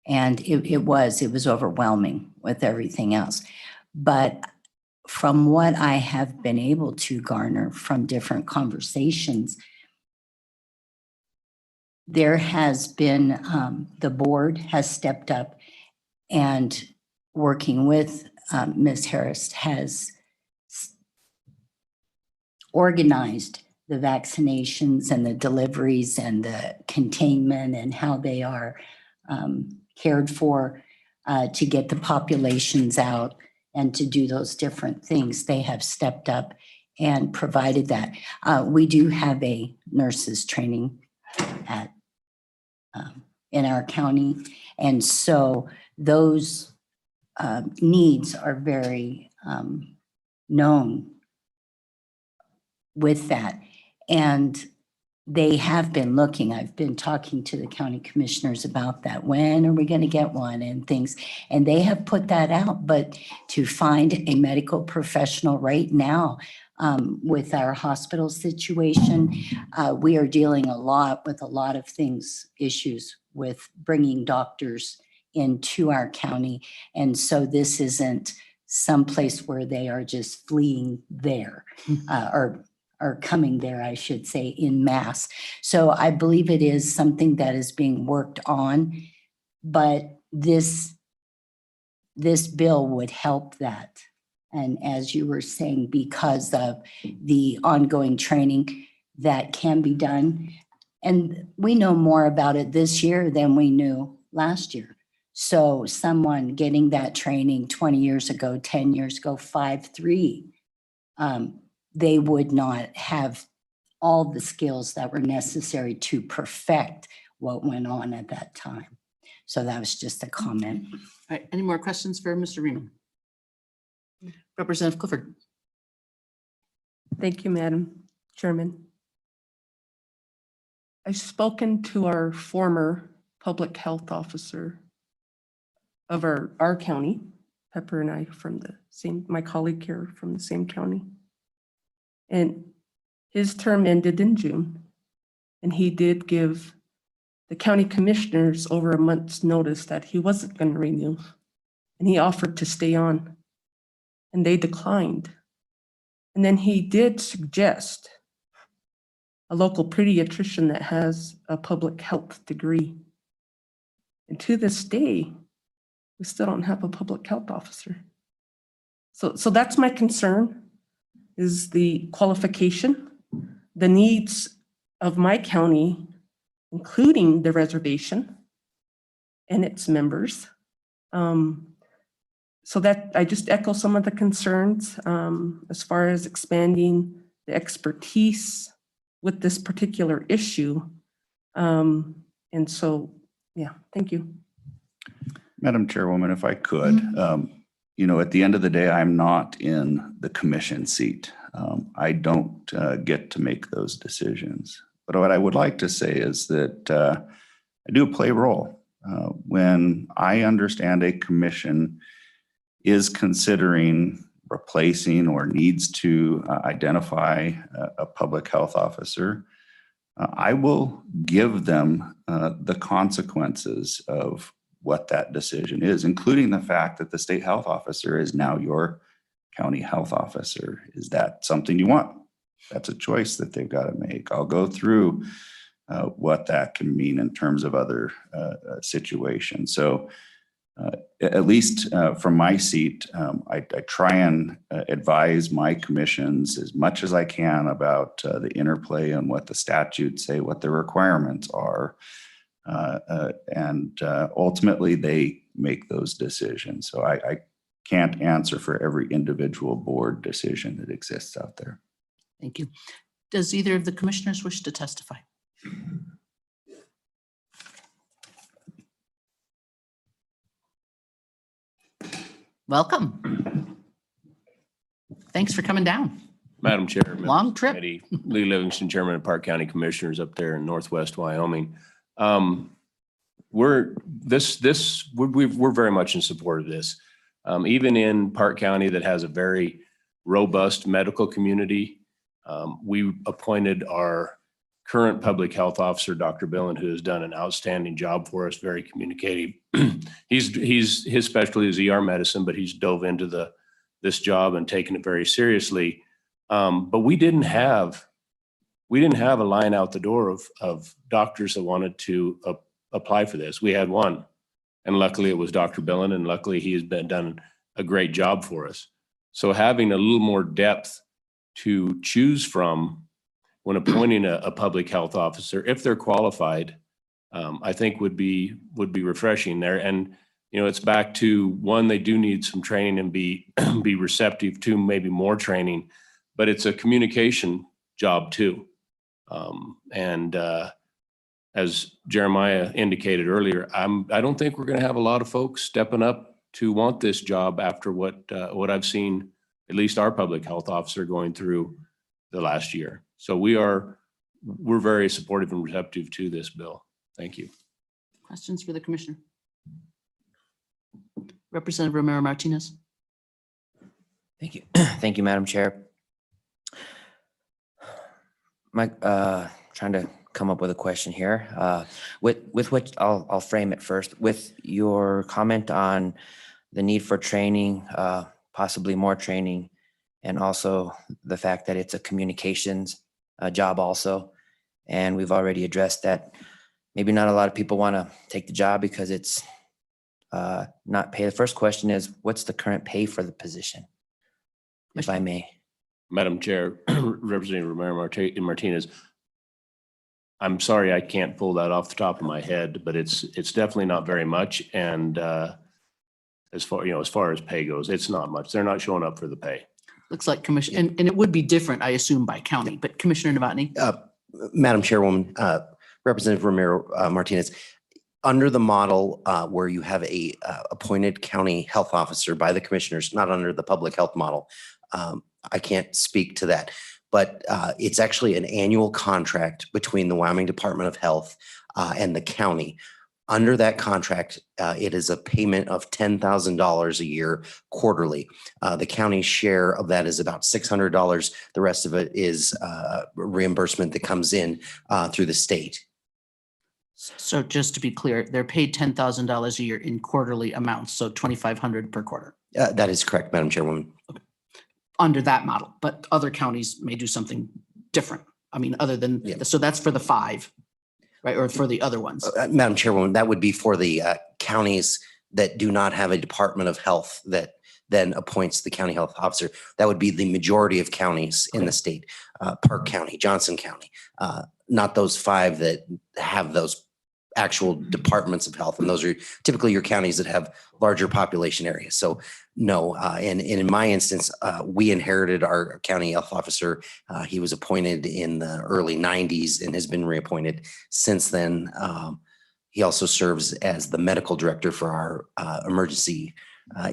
and it was overwhelming with everything else. But from what I have been able to garner from different conversations, there has been, the board has stepped up and working with Ms. Harris has organized the vaccinations and the deliveries and the containment and how they are cared for to get the populations out and to do those different things. They have stepped up and provided that. We do have a nurses training at in our county. And so those needs are very known with that. And they have been looking, I've been talking to the county commissioners about that. When are we going to get one and things? And they have put that out, but to find a medical professional right now with our hospital situation, we are dealing a lot with a lot of things, issues with bringing doctors into our county. And so this isn't someplace where they are just fleeing there or coming there, I should say, in mass. So I believe it is something that is being worked on, but this bill would help that. And as you were saying, because of the ongoing training that can be done. And we know more about it this year than we knew last year. So someone getting that training 20 years ago, 10 years ago, 5-3, they would not have all the skills that were necessary to perfect what went on at that time. So that was just a comment. All right, any more questions for Mr. Freeman? Representative Clifford. Thank you, Madam Chairman. I've spoken to our former public health officer of our county, Pepper and I from the same, my colleague here from the same county. And his term ended in June. And he did give the county commissioners over a month's notice that he wasn't going to renew. And he offered to stay on. And they declined. And then he did suggest a local pediatrician that has a public health degree. And to this day, we still don't have a public health officer. So that's my concern, is the qualification, the needs of my county, including the reservation and its members. So that I just echo some of the concerns as far as expanding the expertise with this particular issue. And so, yeah, thank you. Madam Chairwoman, if I could, you know, at the end of the day, I'm not in the commission seat. I don't get to make those decisions. But what I would like to say is that I do play a role. When I understand a commission is considering replacing or needs to identify a public health officer, I will give them the consequences of what that decision is, including the fact that the state health officer is now your county health officer. Is that something you want? That's a choice that they've got to make. I'll go through what that can mean in terms of other situations. So at least from my seat, I try and advise my commissions as much as I can about the interplay and what the statutes say, what the requirements are. And ultimately, they make those decisions. So I can't answer for every individual board decision that exists out there. Thank you. Does either of the commissioners wish to testify? Welcome. Thanks for coming down. Madam Chair. members Long of the trip. committee, Lee Livingston, Chairman of Park County Commissioners up there in Northwest Wyoming. We're very much in support of this. Even in Park County that has a very robust medical community, we appointed our current public health officer, Dr. Billen, who has done an outstanding job for us, very communicative. His specialty is ER medicine, but he's dove into this job and taken it very seriously. But we didn't have a line out the door of doctors that wanted to apply for this. We had one, and luckily it was Dr. Billen, and luckily he has done a great job for us. So having a little more depth to choose from when appointing a public health officer, if they're qualified, I think would be refreshing there. And it's back to one, they do need some training and be receptive to maybe more training, but it's a communication job too. As Jeremiah indicated earlier, I don't think we're going to have a lot of folks stepping up to want this job after what I've seen, at least our public health officer going through the last year. So we're very supportive and receptive to this bill. Thank you. Questions for the commissioner? Representative Romero Martinez. Thank you. Thank you, Madam Chair. Trying to come up with a question here. With which I'll frame it first. With your comment on the need for training, possibly more training, and also the fact that it's a communications job also. And we've already addressed that maybe not a lot of people want to take the job because it's not pay. The first question is, what's the current pay for the position, if I may? Madam Chair, Representative Romero Martinez, I'm sorry I can't pull that off the top of my head, but it's definitely not very much. And as far as pay goes, it's not much. They're not showing up for the pay. Looks like commission, and it would be different, I assume, by county, but Commissioner Novotny. Madam Chairwoman, Representative Romero Martinez, under the model where you have a appointed county health officer by the commissioners, not under the public health model, I can't speak to that, but it's actually an annual contract between the Wyoming Department of Health and the county. Under that contract, it is a payment of $10,000 a year quarterly. The county's share of that is about $600. The rest of it is reimbursement that comes in through the state. So just to be clear, they're paid $10,000 a year in quarterly amounts, so $2,500 per quarter. That is correct, Madam Chairwoman. Okay. Under that model, but other counties may do something different. I mean, other than, so that's for the 5. Right, or for the other ones? Madam Chairwoman, that would be for the counties that do not have a Department of Health that then appoints the county health officer. That would be the majority of counties in the state. Park County, Johnson County, not those 5 that have those actual departments of health. And those are typically your counties that have larger population areas. So no, and in my instance, we inherited our county health officer. He was appointed in the early 90s and has been reappointed since then. He also serves as the medical director for our emergency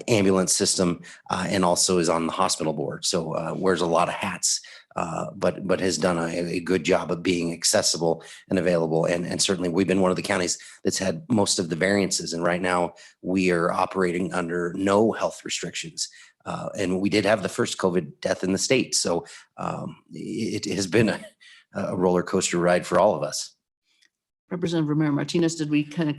ambulance system and also is on the hospital board. So wears a lot of hats, but has done a good job of being accessible and available. And certainly we've been one of the counties that's had most of the variances. And right now we are operating under no health restrictions. And we did have the first COVID death in the state. So it has been a roller coaster ride for all of us. Representative Romero Martinez, did we kind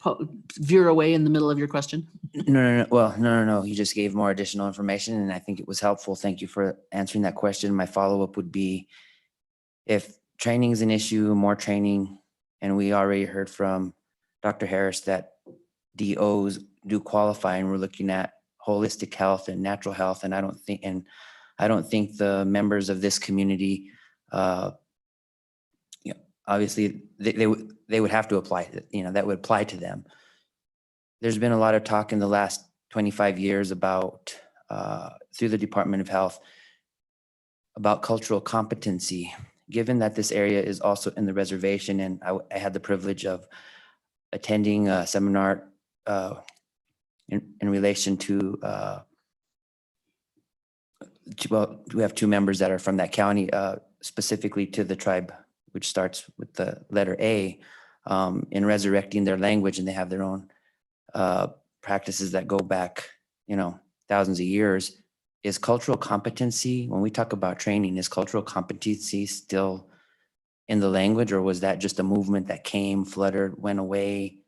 of veer away in the middle of your question? No. Well, no. You just gave more additional information and I think it was helpful. Thank you for answering that question. My follow-up would be, if training is an issue, more training, and we already heard from Dr. Harris that DOs do qualify and we're looking at holistic health and natural health. And I don't think the members of this community obviously they would have to apply, that would apply to them. There's been a lot of talk in the last 25 years about, through the Department of Health, about cultural competency. Given that this area is also in the reservation, and I had the privilege of attending a seminar in relation to, well, we have two members that are from that county, specifically to the tribe, which starts with the letter A, in resurrecting their language, and they have their own practices that go back, thousands of years. Is cultural competency, when we talk about training, is cultural competency still in the language, or was that just a movement that came, fluttered, went away?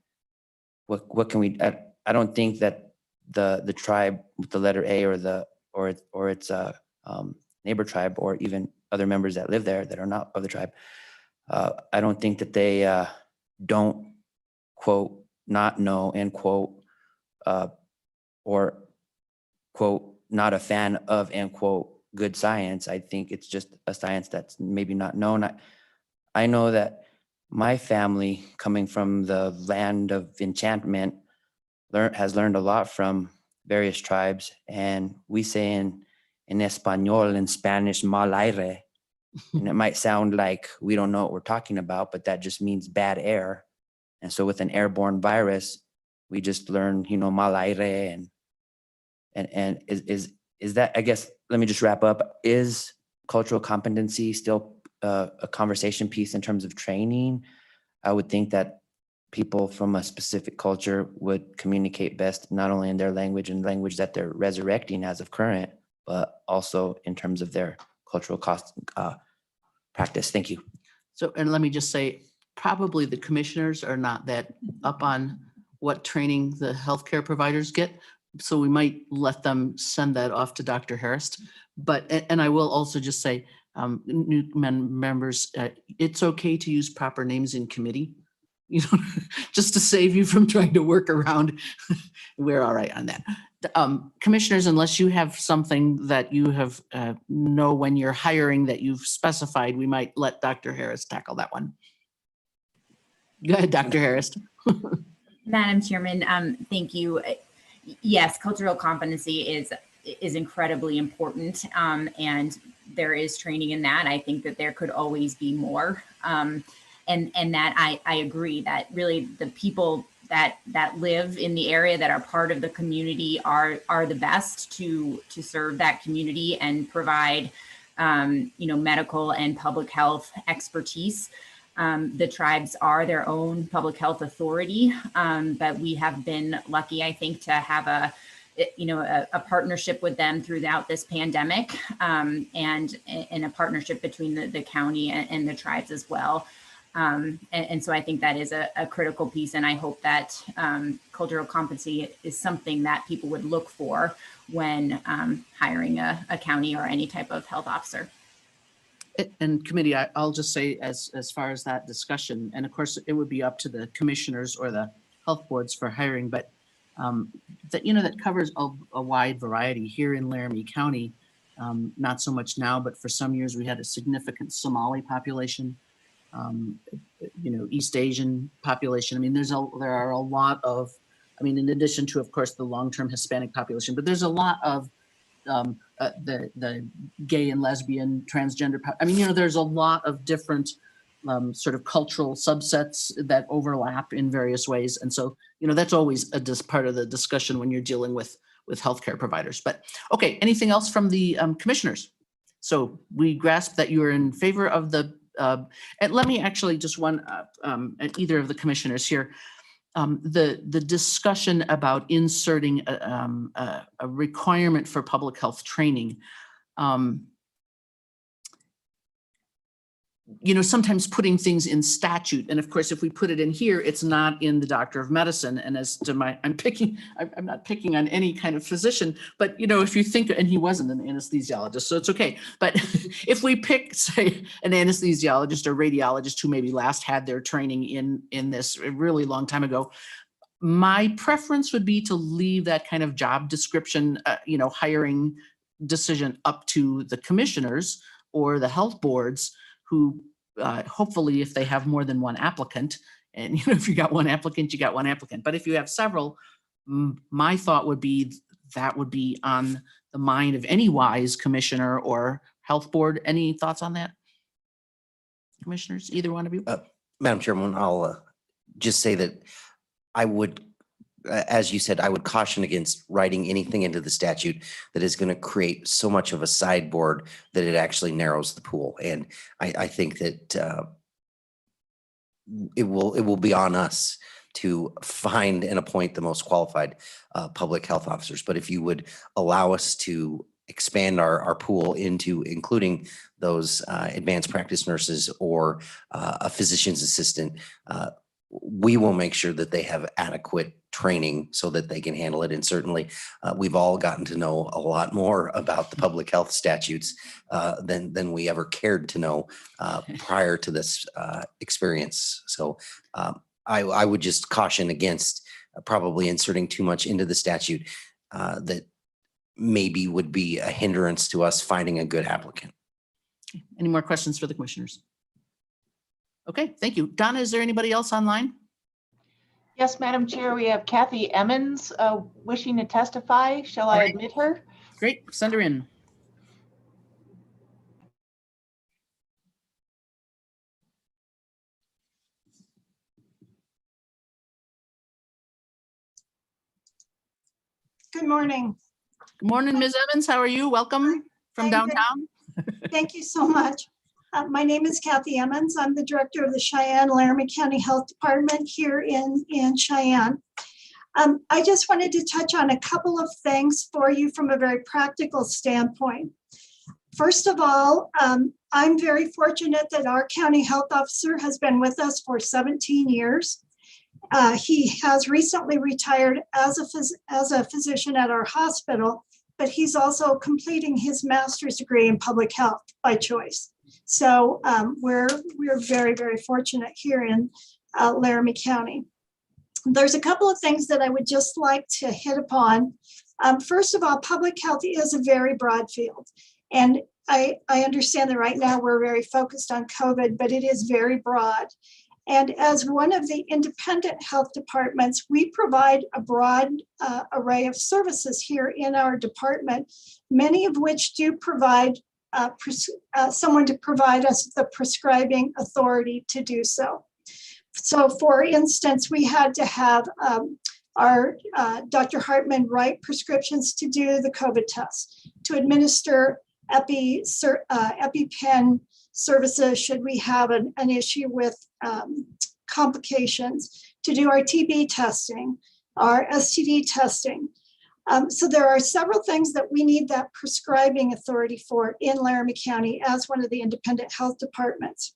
What can we? I don't think that the tribe with the letter A or its neighbor tribe, or even other members that live there that are not of the tribe, I don't think that they don't, quote, not know, end quote, or quote, not a fan of, end quote, good science. I think it's just a science that's maybe not known. I know that my family, coming from the land of enchantment, has learned a lot from various tribes, and we say in Espanol, in Spanish, mal aire, and it might sound like we don't know what we're talking about, but that just means bad air. And so with an airborne virus, we just learn, mal aire, and is that, I guess, let me just wrap up. Is cultural competency still a conversation piece in terms of training? I would think that people from a specific culture would communicate best, not only in their language and language that they're resurrecting as of current, but also in terms of their cultural practice. Thank you. So, and let me just say, probably the commissioners are not that up on what training the healthcare providers get. So we might let them send that off to Dr. Harris. But, and I will also just say, new members, it's okay to use proper names in committee, just to save you from trying to work around. We're all right on that. Commissioners, unless you have something that you have know when you're hiring that you've specified, we might let Dr. Harris tackle that one. Go ahead, Dr. Harris. Madam Chairman, thank you. Yes, cultural competency is incredibly important, and there is training in that. I think that there could always be more, and that I agree that really the people that live in the area that are part of the community are the best to serve that community and provide medical and public health expertise. The tribes are their own public health authority, but we have been lucky, I think, to have a partnership with them throughout this pandemic, and a partnership between the county and the tribes as well. And so I think that is a critical piece, and I hope that cultural competency is something that people would look for when hiring a county or any type of health officer. And committee, I'll just say as far as that discussion, and of course it would be up to the commissioners or the health boards for hiring, but that covers a wide variety here in Laramie County. Not so much now, but for some years we had a significant Somali population, East Asian population. I mean, there are a lot of, in addition to, of course, the long-term Hispanic population, but there's a lot of the gay and lesbian, transgender. There's a lot of different sort of cultural subsets that overlap in various ways. And so, that's always part of the discussion when you're dealing with healthcare providers. But okay, anything else from the commissioners? So we grasp that you are in favor of the, and let me actually just at either of the commissioners here, the discussion about inserting a requirement for public health training. Sometimes putting things in statute, and of course, if we put it in here, it's not in the Doctor of Medicine. And as to I'm not picking on any kind of physician, but if you think, and he wasn't an anesthesiologist, so it's okay. But if we pick, say, an anesthesiologist or radiologist who maybe last had their training in this a really long time ago, my preference would be to leave that kind of job description, hiring decision up to the commissioners or the health boards who hopefully if they have more than one applicant, and if you got one applicant, you got one applicant. But if you have several, my thought would be that would be on the mind of any wise commissioner or health board. Any thoughts on that? Commissioners, either one of you? Madam Chairman, I'll just say that I would, as you said, I would caution against writing anything into the statute that is going to create so much of a sideboard that it actually narrows the pool. And I think that it will be on us to find and appoint the most qualified public health officers. But if you would allow us to expand our pool into including those advanced practice nurses or a physician's assistant, we will make sure that they have adequate training so that they can handle it. And certainly we've all gotten to know a lot more about the public health statutes than we ever cared to know prior to this experience. So I would just caution against probably inserting too much into the statute that maybe would be a hindrance to us finding a good applicant. Any more questions for the commissioners? Okay, thank you. Donna, is there anybody else online? Yes, Madam Chair, we have Kathy Emmons wishing to testify. Shall I admit her? Great, send her in. Good morning. Good morning, Ms. Evans. How are you? Welcome from downtown. Thank you so much. My name is Kathy Emmons. I'm the director of the Cheyenne-Laramie County Health Department here in Cheyenne. I just wanted to touch on a couple of things for you from a very practical standpoint. First of all, I'm very fortunate that our county health officer has been with us for 17 years. He has recently retired as a physician at our hospital, but he's also completing his master's degree in public health by choice. So we're very, very fortunate here in Laramie County. There's a couple of things that I would just like to hit upon. First of all, public health is a very broad field. And I understand that right now we're very focused on COVID, but it is very broad. And as one of the independent health departments, we provide a broad array of services here in our department, many of which do provide someone to provide us the prescribing authority to do so. So for instance, we had to have our Dr. Hartman write prescriptions to do the COVID test, to administer EpiPen services should we have an issue with complications, to do our TB testing, our STD testing. So there are several things that we need that prescribing authority for in Laramie County as one of the independent health departments.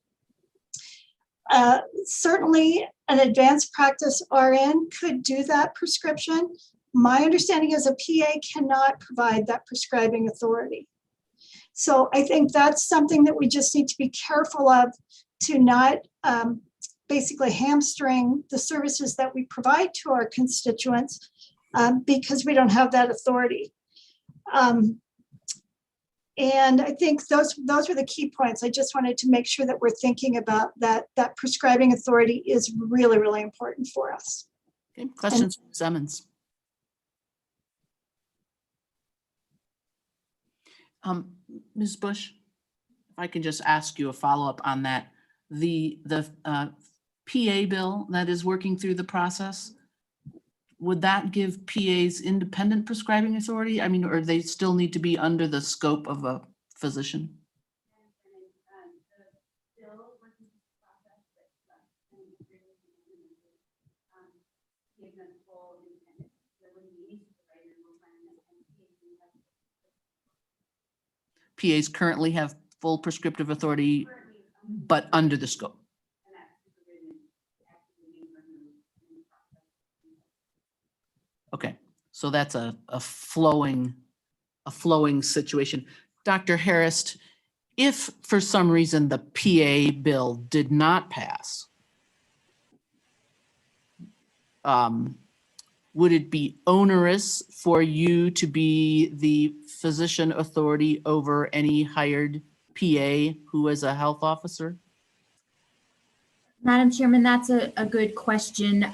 Certainly an advanced practice RN could do that prescription. My understanding is a PA cannot provide that prescribing authority. So I think that's something that we just need to be careful of, to not basically hamstring the services that we provide to our constituents because we don't have that authority. And I think those were the key points. I just wanted to make sure that we're thinking about that prescribing authority is really, really important for us. Okay, questions, Ms. Emmons? Ms. Bush, if I can just ask you a follow-up on that. The PA bill that is working through the process, would that give PAs independent prescribing authority? I mean, or they still need to be under the scope of a physician? PAs currently have full prescriptive authority, but under the scope. Okay, so that's a flowing situation. Dr. Harris, if for some reason the PA bill did not pass, would it be onerous for you to be the physician authority over any hired PA who is a health officer? Madam Chairman, that's a good question.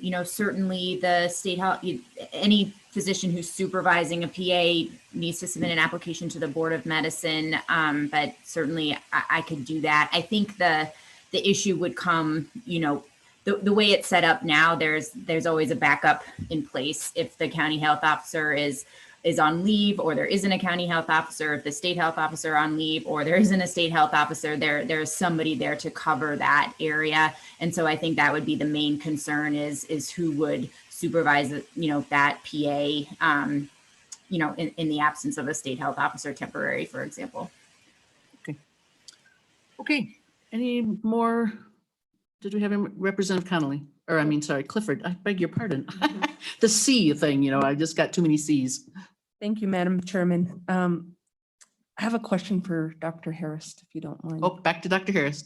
You know, certainly the state health, any physician who's supervising a PA needs to submit an application to the Board of Medicine. But certainly I could do that. I think the issue would come, you know, the way it's set up now, there's always a backup in place if the county health officer is on leave, or there isn't a county health officer, if the state health officer on leave, or there isn't a state health officer, there's somebody there to cover that area. And so I think that would be the main concern is who would supervise, you know, that PA, you know, in the absence of a state health officer temporary, for example. Okay, any more? Did we have Representative Connolly? Or I mean, sorry, Clifford, I beg your pardon. The C thing, you know, I just got too many C's. Thank you, Madam Chairman. I have a question for Dr. Harris, if you don't mind. Oh, back to Dr. Harris.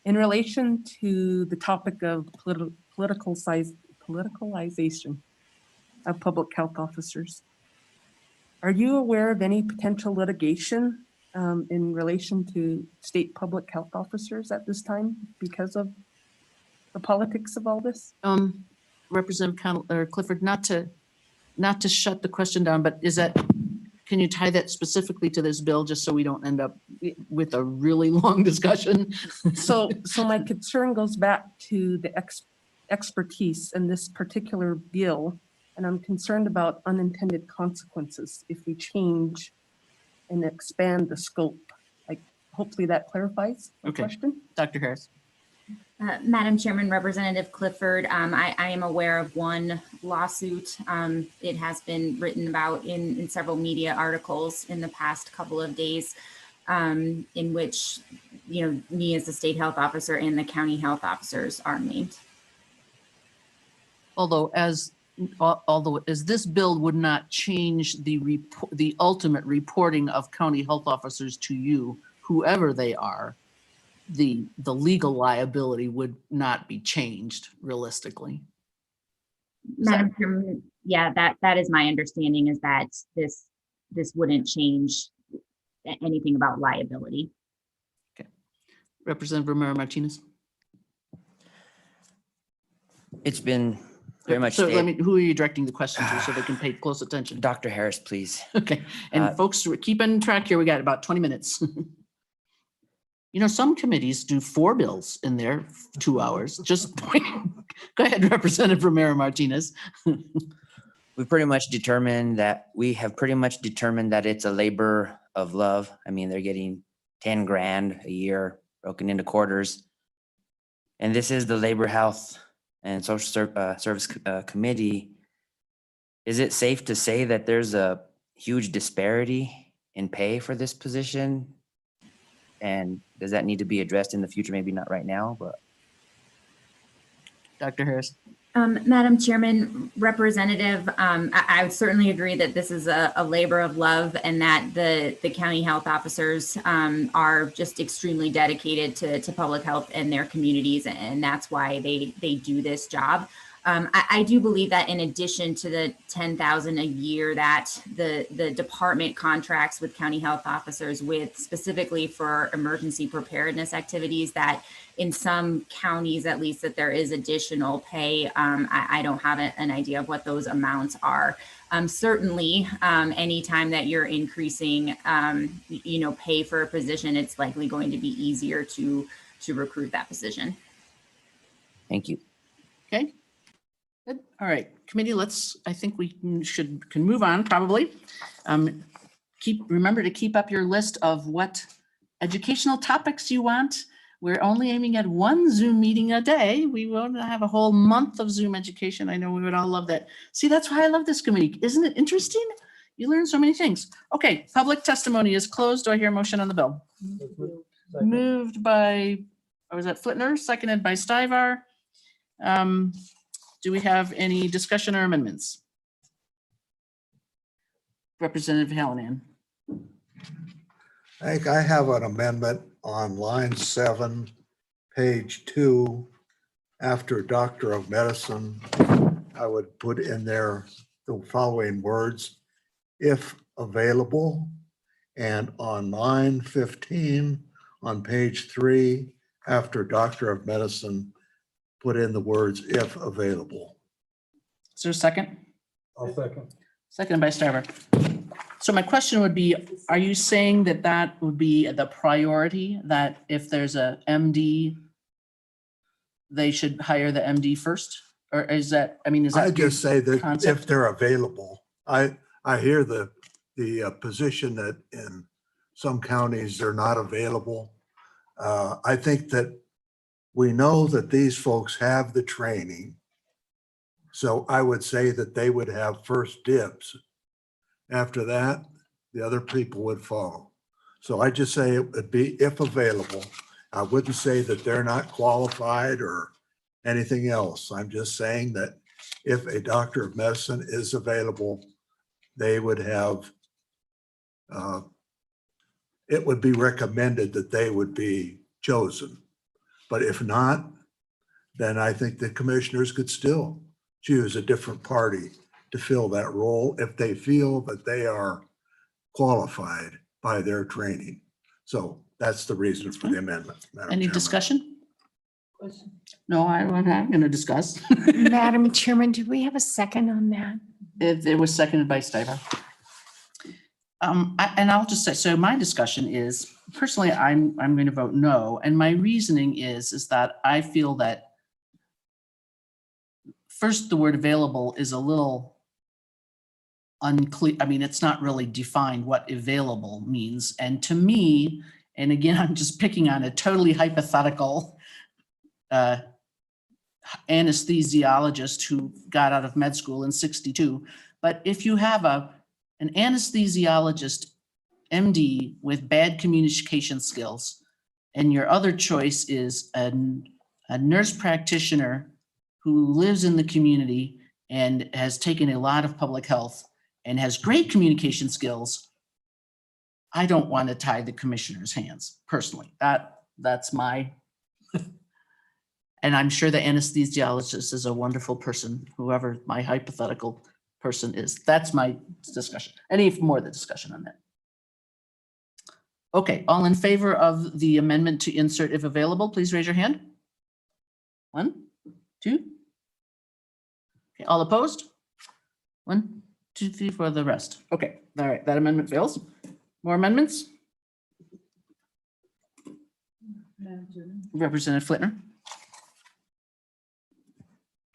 In relation to the topic of politicalization of public health officers, are you aware of any potential litigation in relation to state public health officers at this time because of the politics of all this? Representative Connolly or Clifford, not to shut the question down, but can you tie that specifically to this bill just so we don't end up with a really long discussion? So my concern goes back to the expertise in this particular bill, and I'm concerned about unintended consequences if we change and expand the scope. Like, hopefully that clarifies the question. Dr. Harris. Madam Chairman, Representative Clifford, I am aware of one lawsuit. It has been written about in several media articles in the past couple of days, in which, you know, me as the state health officer and the county health officers are named. Although as this bill would not change the ultimate reporting of county health officers to you, whoever they are, the legal liability would not be changed realistically. Madam Chairman, yeah, that is my understanding, is that this wouldn't change anything about liability. Okay. Representative Romero Martinez. It's been very much. So who are you directing the question to so they can pay close attention? Dr. Harris, please. Okay. And folks, we're keeping track here. We got about 20 minutes. You know, some committees do 4 bills in their 2 hours. Just go ahead, Representative Romero Martinez. We have pretty much determined that it's a labor of love. I mean, they're getting 10 grand a year broken into quarters. And this is the Labor, Health, and Social Service Committee. Is it safe to say that there's a huge disparity in pay for this position? And does that need to be addressed in the future? Maybe not right now, but. Dr. Harris. Madam Chairman, Representative, I would certainly agree that this is a labor of love, and that the county health officers are just extremely dedicated to public health and their communities, and that's why they do this job. I do believe that in addition to the $10,000 a year that the department contracts with county health officers with specifically for emergency preparedness activities, that in some counties, at least, that there is additional pay. I don't have an idea of what those amounts are. Certainly, anytime that you're increasing, you know, pay for a position, it's likely going to be easier to recruit that position. Thank you. Okay. Good. All right, committee, I think we can move on probably. Remember to keep up your list of what educational topics you want. We're only aiming at 1 Zoom meeting a day. We want to have a whole month of Zoom education. I know we would all love that. See, that's why I love this committee. Isn't it interesting? You learn so many things. Okay, public testimony is closed. Do I hear a motion on the bill? Moved by, was that Flitner? Seconded by Stivar. Do we have any discussion or amendments? Representative Hallinan. I think I have an amendment on line 7, page 2. After Doctor of Medicine, I would put in there the following words: if available. And on line 15 on page 3, after Doctor of Medicine, put in the words if available. Is there a second? I'll second. Second by Stiver. So my question would be, are you saying that that would be the priority, that if there's a MD, they should hire the MD first? Or is that, I mean, is that? I just say that concept? if they're available, I hear the position that in some counties, they're not available. I think that we know that these folks have the training. So I would say that they would have first dibs. After that, the other people would follow. So I just say it would be if available. I wouldn't say that they're not qualified or anything else. I'm just saying that if a doctor of medicine is available, they would have, it would be recommended that they would be chosen. But if not, then I think the commissioners could still choose a different party to fill that role if they feel that they are qualified by their training. So that's the reason for the amendment. Madam Any Chairman. discussion? No, I'm going to discuss. Madam Chairman, do we have a second on that? It was seconded by Stiver. And I'll just say, so my discussion is, personally, I'm going to vote no. And my reasoning is that I feel that first, the word available is a little unclear. I mean, it's not really defined what available means. And to me, and again, I'm just picking on a totally hypothetical anesthesiologist who got out of med school in '62. But if you have an anesthesiologist, MD, with bad communication skills, and your other choice is a nurse practitioner who lives in the community and has taken a lot of public health and has great communication skills, I don't want to tie the commissioner's hands personally. That's my, and I'm sure the anesthesiologist is a wonderful person, whoever my hypothetical person is. That's my discussion. Any more of the discussion on that? Okay, all in favor of the amendment to insert if available, please raise your hand. 1, 2. Okay, all opposed? 1, 2, 3, 4, the rest. Okay, all right, that amendment fails. More amendments? Representative Flitner.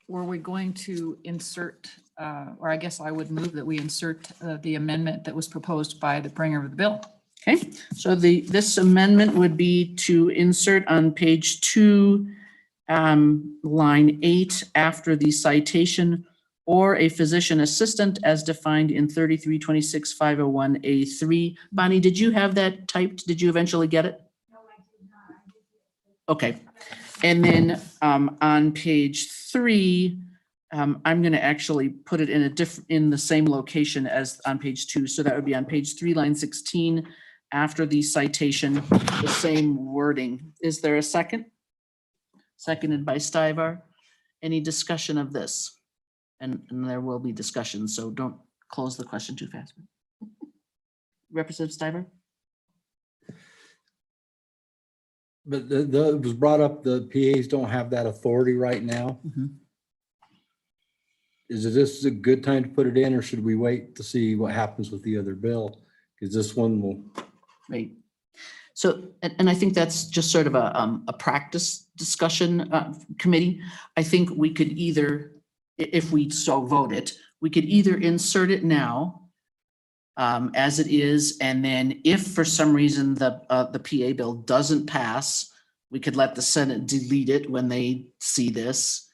Were we going to insert, or I guess I would move that we insert the amendment that was proposed by the bringer of the bill. Okay, so this amendment would be to insert on page 2, line 8, after the citation, or a physician assistant as defined in 3326-501A3. Bonnie, did you have that typed? Did you eventually get it? No, I did not. Okay, and then on page 3, I'm going to actually put it in the same location as on page 2. So that would be on page 3, line 16, after the citation, the same wording. Is there a second? Seconded by Stiver. Any discussion of this? And there will be discussion, so don't close the question too fast. Representative Stiver? But it was brought up, the PAs don't have that authority right now. Is this a good time to put it in, or should we wait to see what happens with the other bill? Because this one will. Right. So, and I think that's just sort of a practice discussion committee. I think we could either, if we so vote it, we could either insert it now as it is, and then if for some reason the PA bill doesn't pass, we could let the Senate delete it when they see this.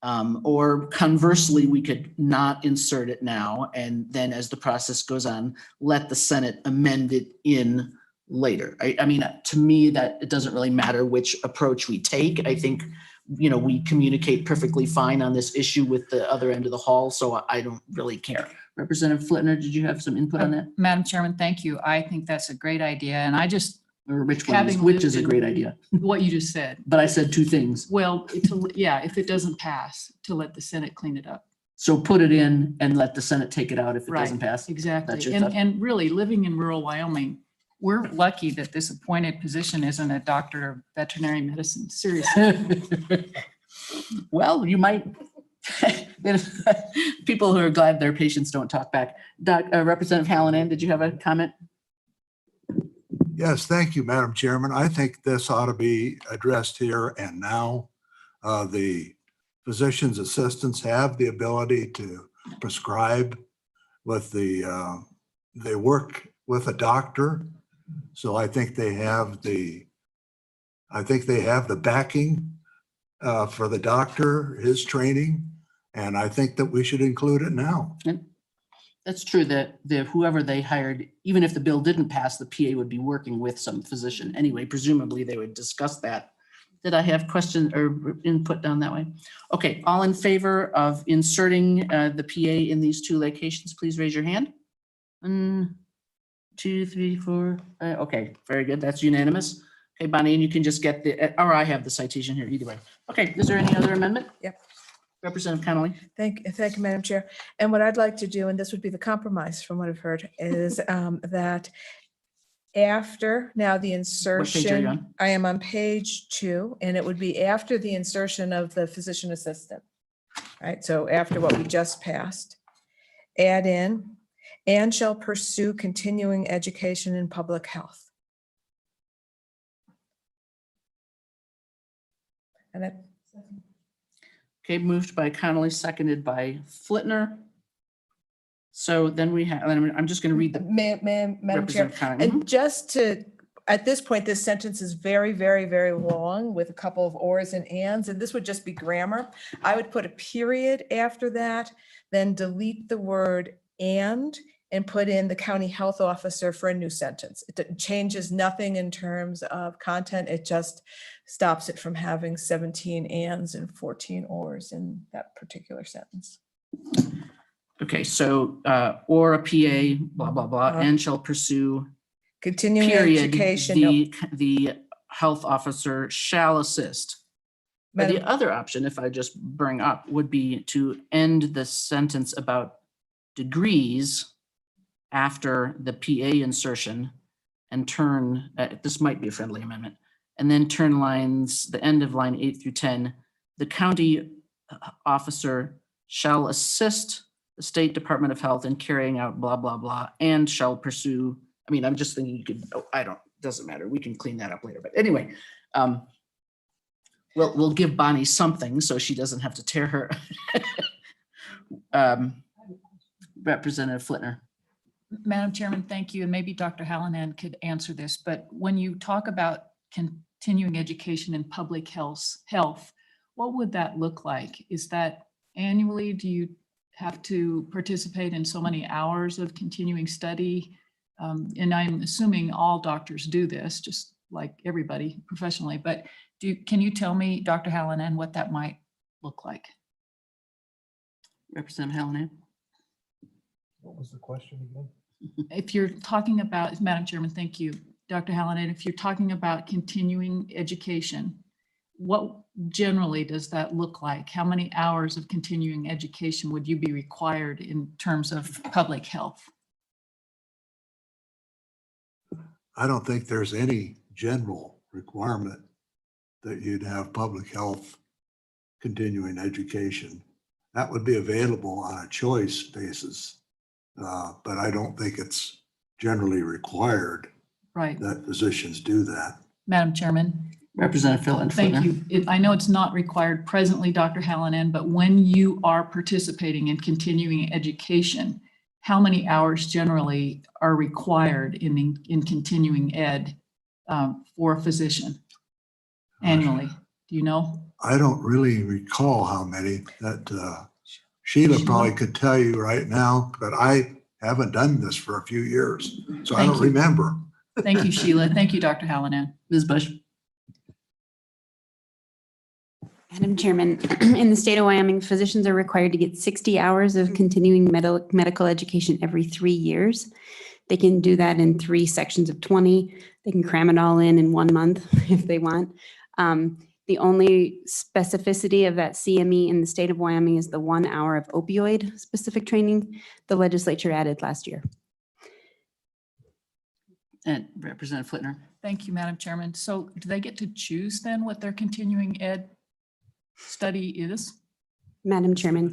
Or conversely, we could not insert it now, and then as the process goes on, let the Senate amend it in later. I mean, to me, that it doesn't really matter which approach we take. I think, you know, we communicate perfectly fine on this issue with the other end of the hall, so I don't really care. Representative Flitner, did you have some input on that? Madam Chairman, thank you. I think that's a great idea. And I just, Or which is a great idea? what you just said. But I said 2 things. Well, yeah, if it doesn't pass, to let the Senate clean it up. So put it in and let the Senate take it out if it Right, doesn't pass. That's exactly. your thought. And really, living in rural Wyoming, We're lucky that this appointed position isn't a doctor of veterinary medicine. Seriously. Well, you might, people who are glad their patients don't talk back. Representative Hallinan, did you have a comment? Yes, thank you, Madam Chairman. I think this ought to be addressed here and now. The physician's assistants have the ability to prescribe with they work with a doctor. So I think they have the backing for the doctor, his training, and I think that we should include it now. And that's true that whoever they hired, even if the bill didn't pass, the PA would be working with some physician anyway. Presumably they would discuss that. Did I have questions or input down that way? Okay, all in favor of inserting the PA in these two locations, please raise your hand. 1, 2, 3, 4. Okay, very good. That's unanimous. Okay, Bonnie, and you can just get or I have the citation here either way. Okay, is there any other amendment? Yep. Representative Connolly. Thank you, Madam Chair. And what I'd like to do, and this would be the compromise from what I've heard, is that after now the insertion. What page are you on? I am on page 2, and it would be after the insertion of the physician assistant. Right, so after what we just passed, add in, and shall pursue continuing education in public health. And that. Okay, moved by Connolly, seconded by Flitner. So then we have, I'm just going to read the. Madam Chair, Representative Connolly. and just to, at this point, this sentence is very, very, very long with a couple of ors and ands, and this would just be grammar. I would put a period after that, then delete the word and put in the county health officer for a new sentence. It changes nothing in terms of content. It just stops it from having 17 ands and 14 ors in that particular sentence. Okay, so or a PA, blah, blah, blah, and shall pursue. Continuing Period, education. the health officer shall assist. But the other option, if I just bring up, would be to end the sentence about degrees after the PA insertion and turn, this might be a friendly amendment, and then turn lines, the end of line 8 through 10, the county officer shall assist the State Department of Health in carrying out blah, blah, blah, and shall pursue. I mean, I'm just thinking you could, doesn't matter. We can clean that up later. But anyway, we'll give Bonnie something so she doesn't have to tear her. Representative Flitner. Madam Chairman, thank you. And maybe Dr. Hallinan could answer this, but when you talk about continuing education in public health, what would that look like? Is that annually? Do you have to participate in so many hours of continuing study? And I'm assuming all doctors do this, just like everybody professionally, but can you tell me, Dr. Hallinan, what that might look like? Representative Hallinan. What was the question again? If you're talking about, Madam Chairman, thank you, Dr. Hallinan, if you're talking about continuing education, what generally does that look like? How many hours of continuing education would you be required in terms of public health? I don't think there's any general requirement that you'd have public health continuing education. That would be available on a choice basis, but I don't think it's generally required that physicians do that. Madam Chairman. Representative Flitner. Thank you. I know it's not required presently, Dr. Hallinan, but when you are participating in continuing education, how many hours generally are required in continuing ed for a physician annually? Do you know? I don't really recall how many that Sheila probably could tell you right now, but I haven't done this for a few years, so I don't remember. Thank you, Sheila. Thank you, Dr. Hallinan. Ms. Bush. Madam Chairman, in the state of Wyoming, physicians are required to get 60 hours of continuing medical education every 3 years. They can do that in 3 sections of 20. They can cram it all in 1 month if they want. The only specificity of that CME in the state of Wyoming is the 1 hour of opioid specific training the legislature added last year. And Representative Flitner. Thank you, Madam Chairman. So do they get to choose then what their continuing ed study is? Madam Chairman,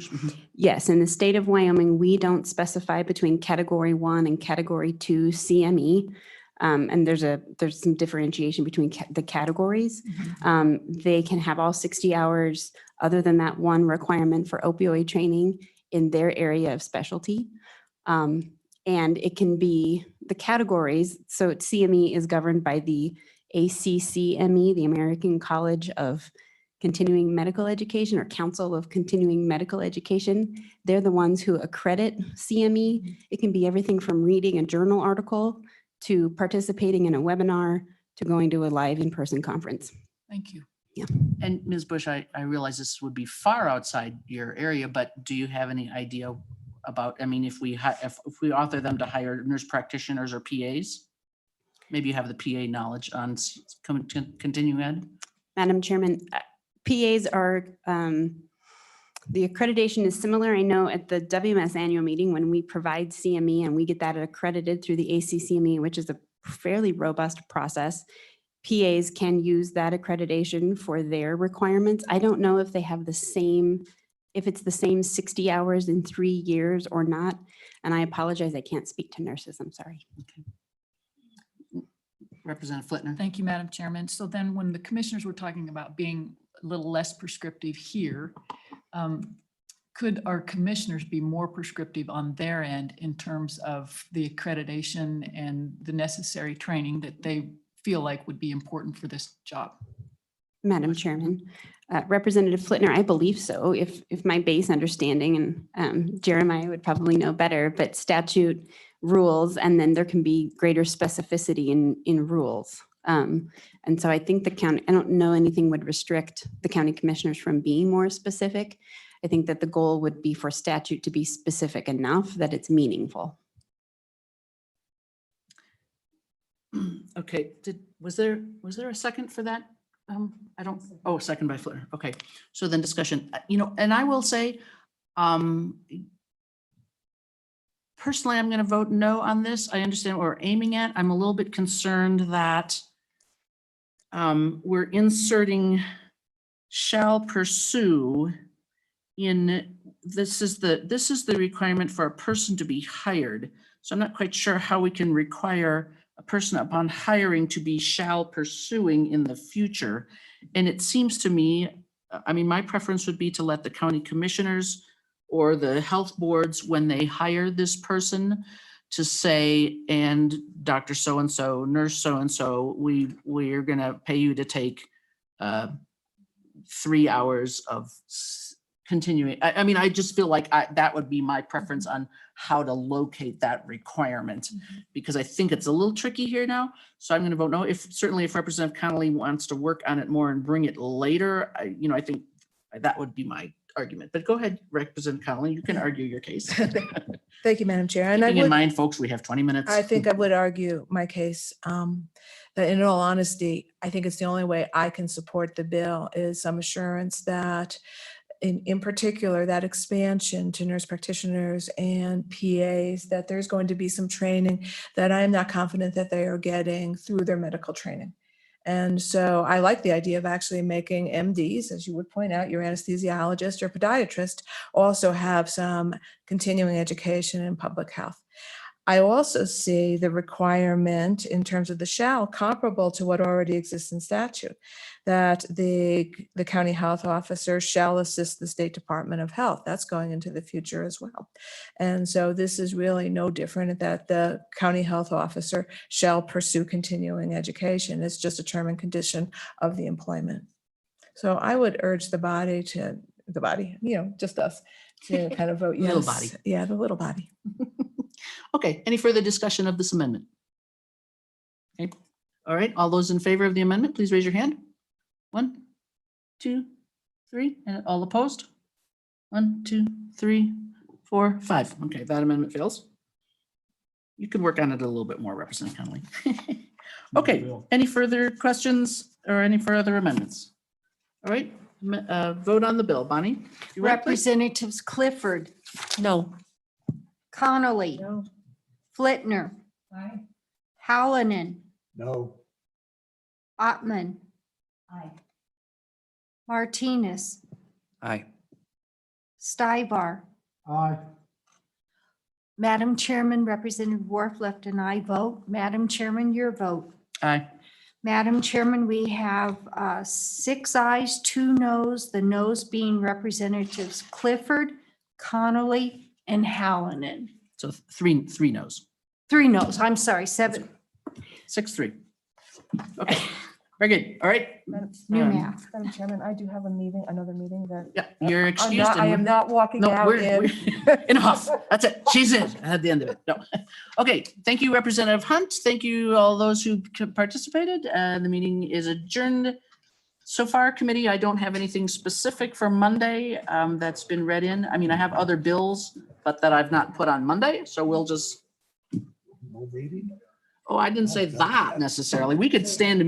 yes, in the state of Wyoming, we don't specify between Category 1 and Category 2 CME. And there's some differentiation between the categories. They can have all 60 hours other than that one requirement for opioid training in their area of specialty. And it can be the categories. So CME is governed by the ACCME, the American College of Continuing Medical Education, or Council of Continuing Medical Education. They're the ones who accredit CME. It can be everything from reading a journal article to participating in a webinar to going to a live in-person conference. Thank you. Yeah. And Ms. Bush, I realize this would be far outside your area, but do you have any idea about, I mean, if we author them to hire nurse practitioners or PAs, maybe you have the PA knowledge on continuing ed? Madam Chairman, PAs are, the accreditation is similar. I know at the WMS annual meeting, when we provide CME and we get that accredited through the ACCME, which is a fairly robust process, PAs can use that accreditation for their requirements. I don't know if they have the same, if it's the same 60 hours in 3 years or not. And I apologize, I can't speak to nurses, I'm sorry. Okay. Representative Flitner. Thank you, Madam Chairman. So then when the commissioners were talking about being a little less prescriptive here, could our commissioners be more prescriptive on their end in terms of the accreditation and the necessary training that they feel like would be important for this job? Madam Chairman, Representative Flitner, I believe so. If my base understanding, and Jeremiah would probably know better, but statute rules, and then there can be greater specificity in rules. And so I think the county, I don't know anything would restrict the county commissioners from being more specific. I think that the goal would be for statute to be specific enough that it's meaningful. Okay, was there a second for that? Second by Flitner. Okay, so then discussion, and I will say, personally, I'm going to vote no on this. I understand what we're aiming at. I'm a little bit concerned that we're inserting shall pursue in, this is the requirement for a person to be hired. So I'm not quite sure how we can require a person upon hiring to be shall pursuing in the future. And it seems to me, I mean, my preference would be to let the county commissioners or the health boards, when they hire this person, to say, and Dr. So-and-so, nurse so-and-so, we are gonna pay you to take 3 hours of continuing. I mean, I just feel like that would be my preference on how to locate that requirement, because I think it's a little tricky here now. So I'm going to vote no. Certainly if Representative Connolly wants to work on it more and bring it later, I think that would be my argument. But go ahead, Representative Connolly, you can argue your case. Thank you, Madam Chair. And Keeping in mind, folks, we have 20 minutes. I think I would argue my case, that in all honesty, I think it's the only way I can support the bill is some assurance that in particular, that expansion to nurse practitioners and PAs, that there's going to be some training that I am not confident that they are getting through their medical training. And so I like the idea of actually making MDs, as you would point out, your anesthesiologist or podiatrist, also have some continuing education in public health. I also see the requirement in terms of the shall comparable to what already exists in statute, that the county health officer shall assist the State Department of Health. That's going into the future as well. And so this is really no different, that the county health officer shall pursue continuing education. It's just a term and condition of the employment. So I would urge the body, just us, to kind of vote yes. Little body. Yeah, the little body. Okay, any further discussion of this amendment? Okay, all right, all those in favor of the amendment, please raise your hand. 1, 2, 3, and all opposed? 1, 2, 3, 4, 5. Okay, that amendment fails. You could work on it a little bit more, Representative Connolly. Okay, any further questions or any further amendments? All right, vote on the bill. Bonnie? Representatives Clifford, No. Connolly, No. Flitner, Hallinan, No. Ottman, Aye. Martinez, Aye. Stivar. Aye. Madam Chairman, Representative Wharf left an aye vote. Madam Chairman, your vote. Aye. Madam Chairman, we have 6 ayes, 2 noes, the noes being Representatives Clifford, Connolly, and Hallinan. So three no's. 3 noes, I'm sorry, 7. 6-3. Okay, very good. All right. New Um, math. Madam Chairman, I do have another meeting that. Yeah, you're excused. I am not walking No, out in. enough. That's it. She's in at the end of it. No. Okay, thank you, Representative Hunt. Thank you, all those who participated. The meeting is adjourned. So far, committee, I don't have anything specific for Monday that's been read in. I mean, I have other bills, but that I've not put on Monday. So we'll just, No meeting? oh, I didn't say that necessarily. We could stand